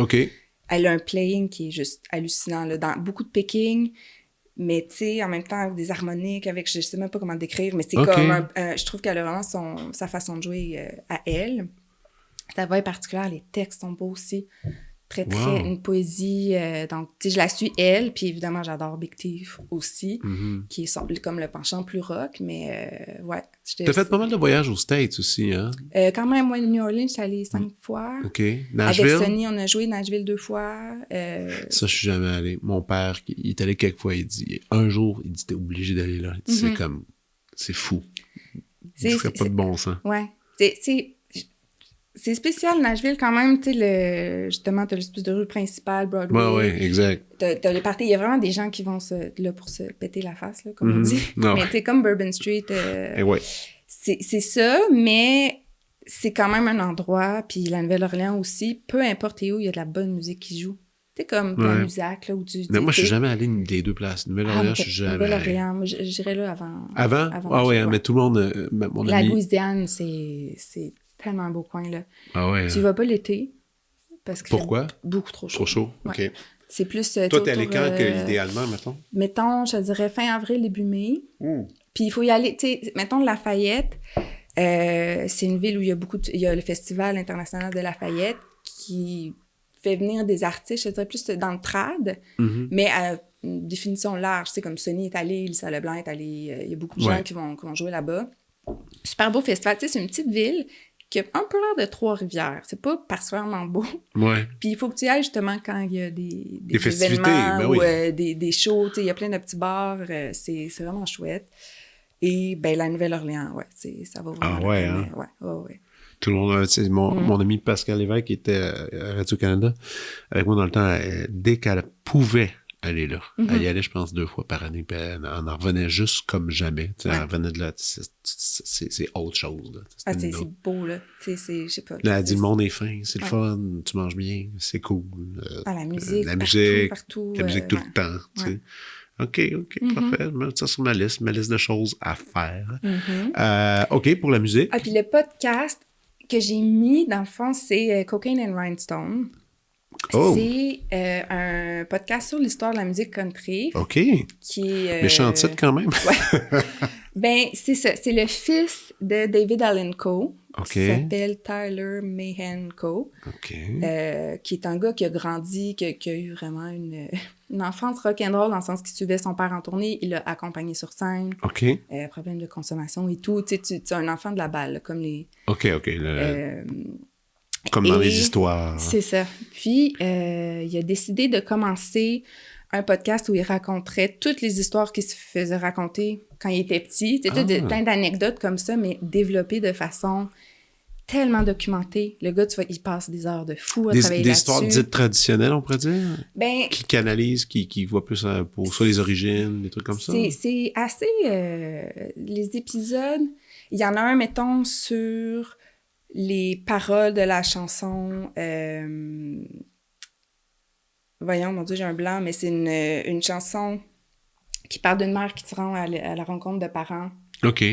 Elle a un playing qui est juste hallucinant, là, dans beaucoup de picking, mais tu sais, en même temps, avec des harmoniques, avec, je sais même pas comment décrire, mais c'est comme, je trouve qu'elle a vraiment sa façon de jouer à elle. Sa voix est particulière, les textes sont beaux aussi. Très, une poésie. Donc, tu sais, je la suis, elle, puis évidemment, j'adore Big Thief aussi, qui est comme le penchant plus rock, mais T'as fait pas mal de voyages aux States aussi, hein? Quand même, moi, New Orleans, je suis allée 5 fois. Nashville? Avec Sonny, on a joué Nashville 2 fois. Ça, je suis jamais allé. Mon père, il est allé quelques fois, il dit, un jour, il dit, t'es obligé d'aller là. Il dit, c'est fou. Il ferait pas de bon sens. C'est spécial, Nashville, quand même, tu sais, justement, t'as l'espèce de rue principale, Broadway. Exact. T'as les parties, il y a vraiment des gens qui vont là pour se péter la face, là, comme on dit. Mais tu sais, comme Bourbon Street, c'est ça, mais c'est quand même un endroit, puis la Nouvelle-Orléans aussi, peu importe où, il y a de la bonne musique qui joue. Tu sais, comme la musique, là, où tu... Mais moi, je suis jamais allé des deux places. Nouvelle-Orléans, je suis jamais allé. Nouvelle-Orléans, moi, j'irais là avant. Avant? Mais tout le monde, mon ami... La Louisiane, c'est tellement un beau coin, là. Tu y vas pas l'été, parce que pourquoi? Beaucoup trop chaud. Trop chaud, OK. C'est plus... Toi, t'es allé quand, idéalement, mettons? Mettons, je dirais fin avril, début mai. Puis il faut y aller, tu sais, mettons Lafayette, c'est une ville où il y a il y a le Festival international de Lafayette qui fait venir des artistes, je dirais plus dans le trad, mais à une définition large. Tu sais, comme Sonny est allé, Lisa Leblanc est allé, il y a beaucoup de gens qui vont jouer là-bas. Super beau festival. Tu sais, c'est une petite ville qui a un peu l'air de Trois-Rivières. C'est pas particulièrement beau. Ouais. Puis il faut que tu y ailles justement quand il y a des festivités, événements ben ou oui. des shows. Il y a plein de petits bars. C'est vraiment chouette. Et ben la Nouvelle-Orléans, ouais, ça va vraiment Ah ouais, hein? Ouais. Tout le monde, tu sais, mon ami Pascal Lévesque qui était à Radio-Canada, avec moi dans le temps, dès qu'elle pouvait aller là, elle y allait, je pense, 2 fois par année, puis elle en revenait juste comme jamais. Ouais. Elle revenait de là, c'est autre chose. Là. C'est beau, là. Je sais pas. Là, elle dit, le monde est fin, c'est le fun, tu manges bien, c'est cool. La musique, partout. La musique tout le temps, tu sais. OK, parfait. Je mets ça sur ma liste de choses à faire. OK, pour la musique. Ah, puis le podcast que j'ai mis, dans le fond, c'est Cocaine and Rhinestone. Oh. C'est un podcast sur l'histoire de la musique country. OK. Qui est... méchant titre quand même. Ouais. Ben, c'est ça. C'est le fils de David Allen Coe. Qui s'appelle Tyler Mahan Coe. OK. Qui est un gars qui a grandi, qui a eu vraiment une enfance rock'n'roll dans le sens qu'il suivait son père en tournée. Il l'a accompagné sur scène. OK. Problème de consommation et tout. Tu sais, un enfant de la balle, là, comme les... OK. Comme dans les histoires. C'est ça. Puis, il a décidé de commencer un podcast où il raconterait toutes les histoires qu'il se faisait raconter quand il était petit. C'était plein d'anecdotes comme ça, mais développées de façon tellement documentée. Le gars, tu vois, il passe des heures de fou à travailler là-dessus. Des histoires dites traditionnelles, on pourrait dire? Ben, qui canalise, qui voit plus pour ça les origines, des trucs comme ça? C'est assez... les épisodes... Il y en a un, mettons, sur les paroles de la chanson... Voyons, mon Dieu, j'ai un blanc, mais c'est une chanson qui parle d'une mère qui se rend à la rencontre de parents. OK.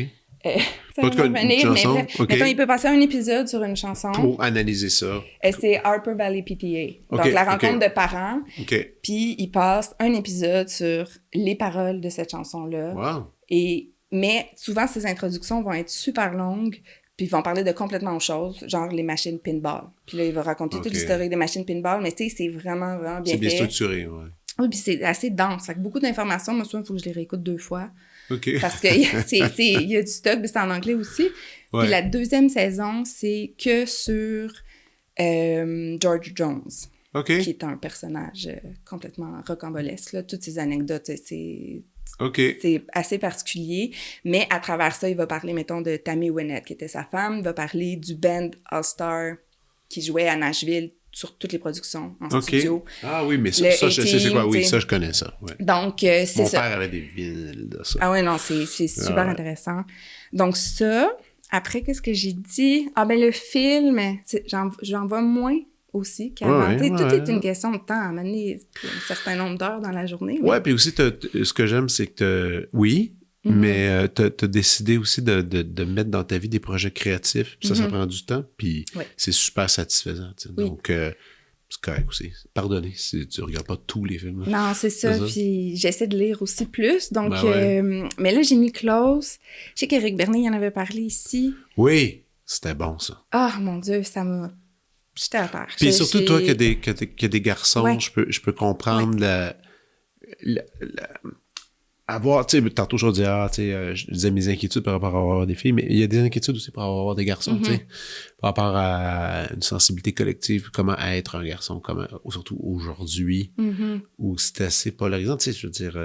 Ça va me revenir, mais bref. Okay. Mettons, il peut passer un épisode sur une chanson. Pour analyser ça. C'est Harper Valley PTA. Donc, la rencontre de parents. Puis, il passe un épisode sur les paroles de cette chanson-là. Wow. Mais souvent, ces introductions vont être super longues. Puis ils vont parler de complètement autre chose, genre les machines pinball. Puis là, il va raconter toute l'historique des machines pinball, mais tu sais, c'est vraiment, vraiment bien fait. C'est bien structuré, ouais. Oui, puis c'est assez dense. Ça fait beaucoup d'informations. Moi, souvent, il faut que je les réécoute 2 fois. OK. Parce qu'il y a du stock, mais c'est en anglais aussi. Ouais. Puis la 2e saison, c'est que sur George Jones. OK. Qui est un personnage complètement rocambolesque. Là. Toutes ces anecdotes, c'est assez particulier. Mais à travers ça, il va parler, mettons, de Tammy Wynette, qui était sa femme. Il va parler du band All-Star qui jouait à Nashville sur toutes les productions en studio. Ah oui, mais ça je sais c'est quoi. Oui, ça, je connais ça. Ouais. Donc, c'est ça. Mon père avait des vinyles de ça. Ah ouais, non, c'est super intéressant. Donc ça, après, qu'est-ce que j'ai dit? Ah ben le film, j'en vois moins aussi qu'avant. Tout est une question de temps, à mener un certain nombre d'heures dans la journée. Oui, puis aussi, ce que j'aime, c'est que mais t'as décidé aussi de mettre dans ta vie des projets créatifs, puis ça prend du temps, puis c'est super satisfaisant. Oui. Donc, c'est correct aussi. Pardonnez si tu regardes pas tous les films. Là. Non, c'est ça, puis j'essaie de lire aussi plus, donc... mais là, j'ai mis Close. Je sais qu'Éric Bernier y en avait parlé ici. Oui, c'était bon, ça. Ah, mon Dieu, ça m'a... J'étais à terre. Puis surtout, toi, qui a des garçons, je peux comprendre avoir, tu sais, tantôt je disais, je disais mes inquiétudes par rapport à avoir des filles, mais il y a des inquiétudes aussi par avoir des garçons, tu sais, par rapport à une sensibilité collective, comment être un garçon, surtout aujourd'hui, où c'est assez polarisant, tu sais, je veux dire,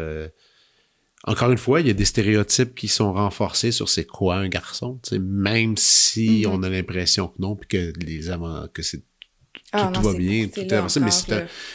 encore une fois, il y a des stéréotypes qui sont renforcés sur c'est quoi un garçon, tu sais, même si on a l'impression que non, puis que c'est tout va bien, tout est avancé,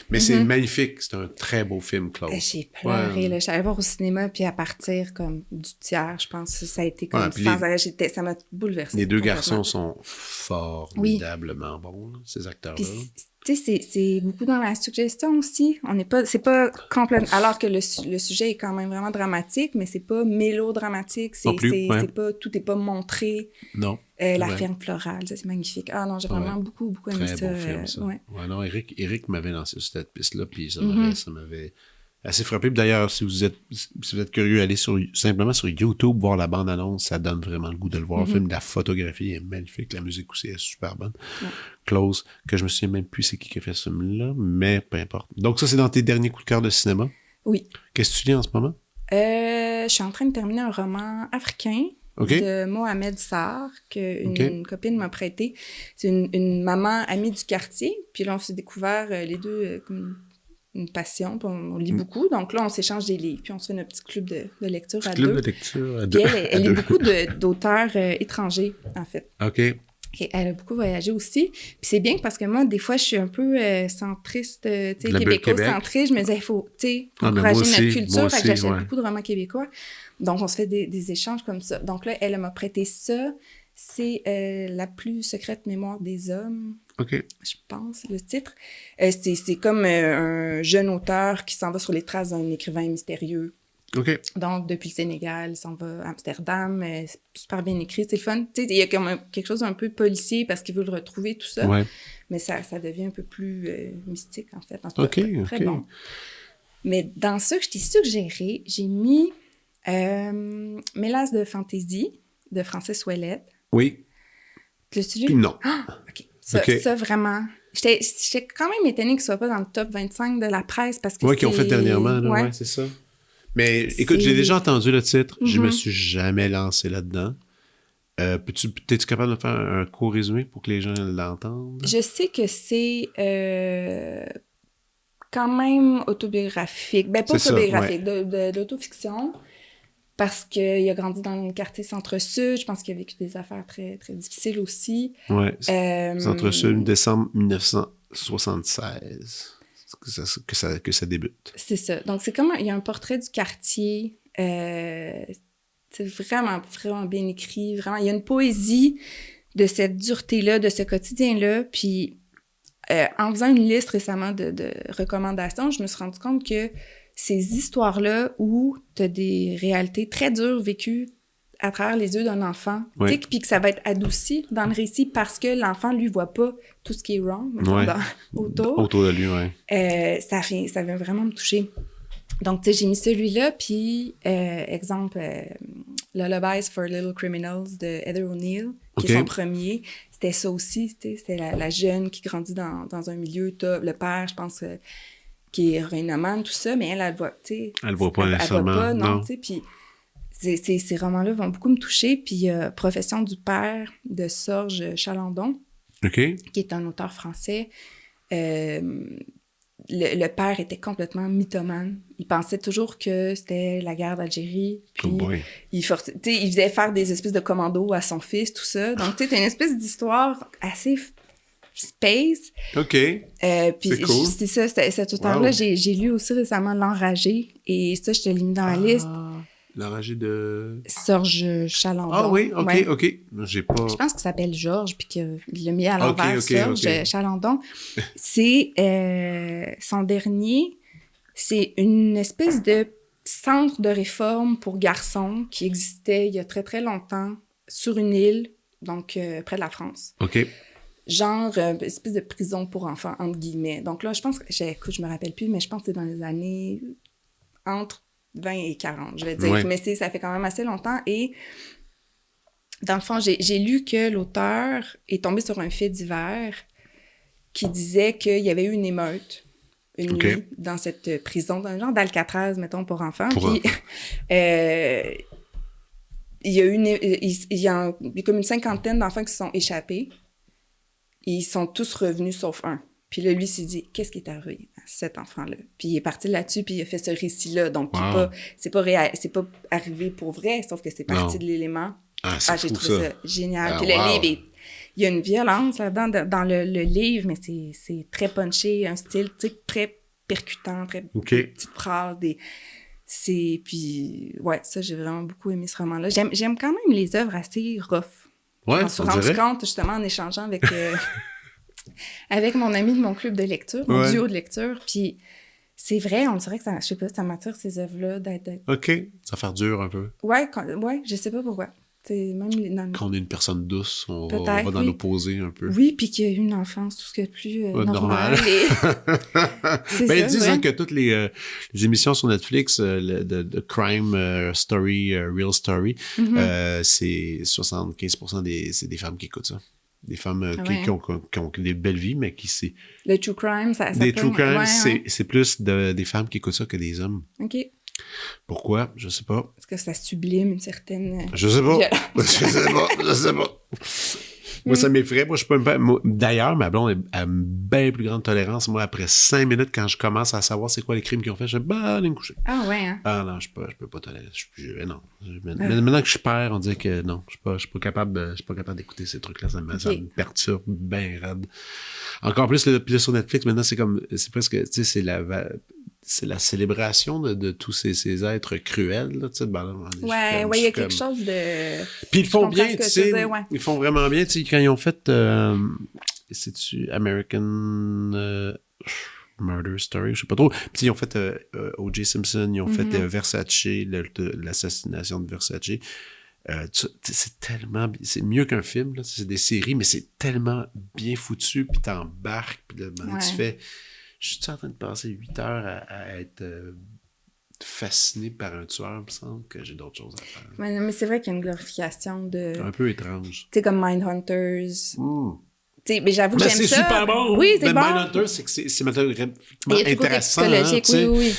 mais c'est magnifique, c'est un très beau film, Close. J'ai pleuré, là, j'allais voir au cinéma, puis à partir comme du tiers, je pense que ça a été comme sans arrêt, ça m'a bouleversée. Les 2 garçons sont formidablement bons, ces acteurs-là. Puis, tu sais, c'est beaucoup dans la suggestion aussi. C'est pas complètement... Alors que le sujet est quand même vraiment dramatique, mais c'est pas mélodramatique. Tout est pas montré. Non. La ferme florale, ça, c'est magnifique. Ah non, j'ai vraiment beaucoup aimé ça. Très beau film, ça. Ouais, non, Eric m'avait lancé sur cette piste-là, puis ça m'avait assez frappé. Puis d'ailleurs, si vous êtes curieux, allez simplement sur YouTube voir la bande-annonce, ça donne vraiment le goût de le voir. Le film, la photographie est magnifique, la musique aussi est super bonne. Ouais. Close, que je me souviens même plus c'est qui a fait ce film-là, mais peu importe. Donc ça, c'est dans tes derniers coups de cœur de cinéma? Oui. Qu'est-ce que tu lis en ce moment? Je suis en train de terminer un roman africain de Mohamed Sarr, qu'une copine m'a prêté. C'est une maman amie du quartier. Puis là, on s'est découvert les deux comme une passion. Puis on lit beaucoup. Donc là, on s'échange des livres. Puis on se fait notre petit club de lecture à deux. Club de lecture à deux. Puis elle lit beaucoup d'auteurs étrangers, en fait. OK. Et elle a beaucoup voyagé aussi. Puis c'est bien parce que moi, des fois, je suis un peu centriste, tu sais, québécois-centriste. Je me disais, il faut encourager notre culture. Fait que j'achète beaucoup de romans québécois. Donc, on se fait des échanges comme ça. Donc là, elle m'a prêté ça. C'est La plus secrète mémoire des hommes. OK. Je pense, le titre. C'est comme un jeune auteur qui s'en va sur les traces d'un écrivain mystérieux. OK. Donc, depuis le Sénégal, il s'en va à Amsterdam. C'est super bien écrit, c'est le fun. Tu sais, il y a comme quelque chose d'un peu policier parce qu'il veut le retrouver, tout ça. Ouais. Mais ça devient un peu plus mystique, en fait. En tout cas, très bon. Mais dans ça que je t'ai suggéré, j'ai mis Mélasse de fantaisie de Francis Ouellette. Oui. L'as-tu lu? Non. Ah, OK. Ça, vraiment... J'étais quand même étonnée qu'il ne soit pas dans le top 25 de la presse parce que qu'ils ont fait dernièrement, là, ouais, c'est ça. Mais écoute, j'ai déjà entendu le titre. Je me suis jamais lancé là-dedans. T'es-tu capable de faire un court résumé pour que les gens l'entendent? Je sais que c'est quand même autobiographique. Ben, pas autobiographique, de l'autofiction. Parce qu'il a grandi dans le quartier Centre-Sud. Je pense qu'il a vécu des affaires très, très difficiles aussi. Oui, Centre-Sud, décembre 1976. Que ça débute. C'est ça. Donc, c'est comme... Il y a un portrait du quartier. C'est vraiment, vraiment bien écrit. Vraiment, il y a une poésie de cette dureté-là, de ce quotidien-là. Puis, en faisant une liste récemment de recommandations, je me suis rendu compte que ces histoires-là où tu as des réalités très dures vécues à travers les yeux d'un enfant, puis que ça va être adouci dans le récit parce que l'enfant, lui, voit pas tout ce qui est wrong autour de lui, ça vient vraiment me toucher. Donc, tu sais, j'ai mis celui-là, puis, exemple, Lullabies for Little Criminals de Heather O'Neill, qui est son premier. C'était ça aussi, tu sais, c'était la jeune qui grandit dans un milieu, t'as le père, je pense, qui est rhénomane, tout ça, mais elle voit, tu sais... Elle voit pas nécessairement, elle voit pas, non, tu sais, puis... Ces romans-là vont beaucoup me toucher. Puis Profession du père de Sorge Chalandon, qui est un auteur français. Le père était complètement mythomane. Il pensait toujours que c'était la guerre d'Algérie. Puis il faisait faire des espèces de commandos à son fils, tout ça. Donc, tu sais, t'as une espèce d'histoire assez space. OK. Puis c'est cool. C'est ça, cet auteur-là. J'ai lu aussi récemment L'Enragé. Et ça, je te l'ai mis dans la liste. L'enragé de... Sorge Chalandon. Ah oui, OK. J'ai pas... Je pense qu'il s'appelle Georges, puis qu'il l'a mis à l'envers, Sorge Chalandon. C'est son dernier. C'est une espèce de centre de réforme pour garçons qui existait il y a très, très longtemps sur une île, donc près de la France. OK. Genre, une espèce de prison pour enfants, entre guillemets. Donc là, je pense que... Écoute, je me rappelle plus, mais je pense que c'est dans les années... entre 20 et 40, je vais dire. Ouais. Mais ça fait quand même assez longtemps. Et dans le fond, j'ai lu que l'auteur est tombé sur un fait divers qui disait qu'il y avait eu une émeute une nuit dans cette prison, dans un genre d'Alcatraz, mettons, pour enfants. Puis, il y a comme une cinquantaine d'enfants qui se sont échappés. Et ils sont tous revenus sauf un. Puis là, lui s'est dit, qu'est-ce qui est arrivé à cet enfant-là? Puis il est parti là-dessus, puis il a fait ce récit-là. Donc, c'est pas arrivé pour vrai, sauf que c'est parti de l'élément. J'ai trouvé ça génial. Puis le livre, il y a une violence là-dedans dans le livre, mais c'est très punché, un style très percutant, très petites phrases. Puis, ça, j'ai vraiment beaucoup aimé ce roman-là. J'aime quand même les œuvres assez rough. Ouais, je me suis rendu compte, justement, en échangeant avec... avec mon ami de mon club de lecture, mon duo de lecture, puis c'est vrai, on dirait que ça, je sais pas, ça m'attire ces œuvres-là d'être... OK, ça fait dur un peu. Ouais, je sais pas pourquoi. Même quand on est une personne douce, on va dans l'opposé un peu. Oui, puis qu'il y a eu une enfance, tout ce qui est plus normal. C'est ça, disons que toutes les émissions sur Netflix de crime story, real story, c'est 75% c'est des femmes qui écoutent ça. Des femmes qui ont des belles vies, mais qui... Le true crime, ça true crime, c'est plus des femmes qui écoutent ça que des hommes. OK. Pourquoi? Je sais pas. Parce que ça sublime une certaine... Je sais pas. Je sais pas. Moi, ça m'effraie. Moi, je peux me... D'ailleurs, ma blonde a une bien plus grande tolérance. Moi, après 5 minutes, quand je commence à savoir c'est quoi les crimes qu'ils ont fait, je dis, allez me coucher. Ah ouais, hein? Ah non, je peux pas tolérer. Non. Maintenant que je suis père, on dirait que non, je suis pas capable d'écouter ces trucs-là. Ça me perturbe bien raide. Encore plus, sur Netflix, maintenant, c'est presque, tu sais, c'est la célébration de tous ces êtres cruels, là, tu sais, il y a quelque chose de... Puis ils font bien, tu sais, ils font vraiment bien, tu sais, quand ils ont fait, c'est-tu American Murder Story, je sais pas trop, puis ils ont fait O.J. Simpson, ils ont fait Versace, l'assassination de Versace, c'est tellement, c'est mieux qu'un film, là, c'est des séries, mais c'est tellement bien foutu, puis t'embarques, puis là, tu fais... Je suis en train de passer 8 heures à être fasciné par un tueur, il me semble que j'ai d'autres choses à faire. Ouais, mais c'est vrai qu'il y a une glorification de... Un peu étrange. Tu sais, comme Mindhunters. Mais j'avoue que j'aime ça. C'est super bon! Oui, c'est bon. Mindhunters, c'est que c'est cinématographiquement intéressant. Oui.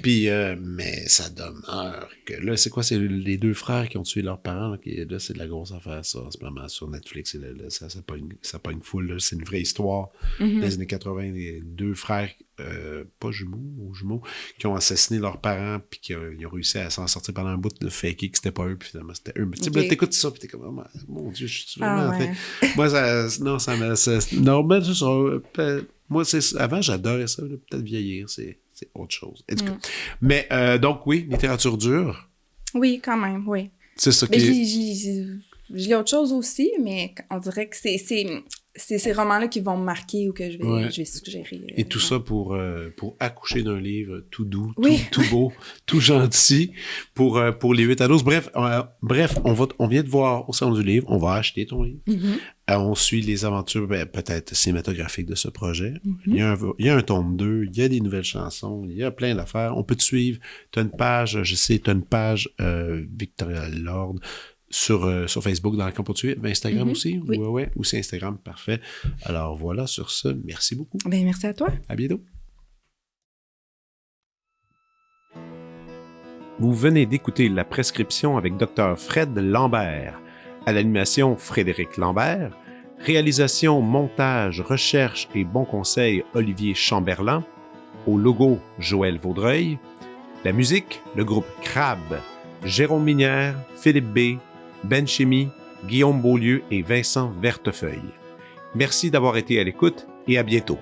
Puis, mais ça demeure que là, c'est quoi? C'est les 2 frères qui ont tué leurs parents. Là, c'est de la grosse affaire, ça, en ce moment, sur Netflix. Ça pogne full. Là. C'est une vraie histoire des années 80. Les 2 frères, pas jumeaux, qui ont assassiné leurs parents, puis ils ont réussi à s'en sortir pendant un bout de faker que c'était pas eux, puis finalement, c'était eux. Mais là, t'écoutes ça, puis t'es comme, oh, mon Dieu, je suis vraiment... Moi, moi, avant, j'adorais ça, là, peut-être vieillir, c'est autre chose. Mais donc, oui, littérature dure. Oui, quand même, oui. C'est ça qui est... Je lis autre chose aussi, mais on dirait que c'est ces romans-là qui vont me marquer ou que je vais suggérer. Et tout ça pour accoucher d'un livre tout doux, tout beau, tout gentil pour les 8 à 12. Bref, on vient de voir au salon du livre, on va acheter ton livre. On suit les aventures peut-être cinématographiques de ce projet. Il y a un tome 2, il y a des nouvelles chansons, il y a plein d'affaires. On peut te suivre. Tu as une page, Victoria Lord sur Facebook dans le camp pour te suivre. Instagram aussi? Oui. Ouais, ou c'est Instagram, parfait. Alors voilà, sur ce, merci beaucoup. Merci à toi. À bientôt. Vous venez d'écouter La Prescription avec Dr. Fred Lambert. À l'animation, Frédéric Lambert. Réalisation, montage, recherche et bons conseils, Olivier Chamberlain. Au logo, Joël Vaudreuil. La musique, le groupe Crabe. Jérôme Minière, Philippe B., Ben Chimie, Guillaume Beaulieu et Vincent Vertefeuille. Merci d'avoir été à l'écoute et à bientôt.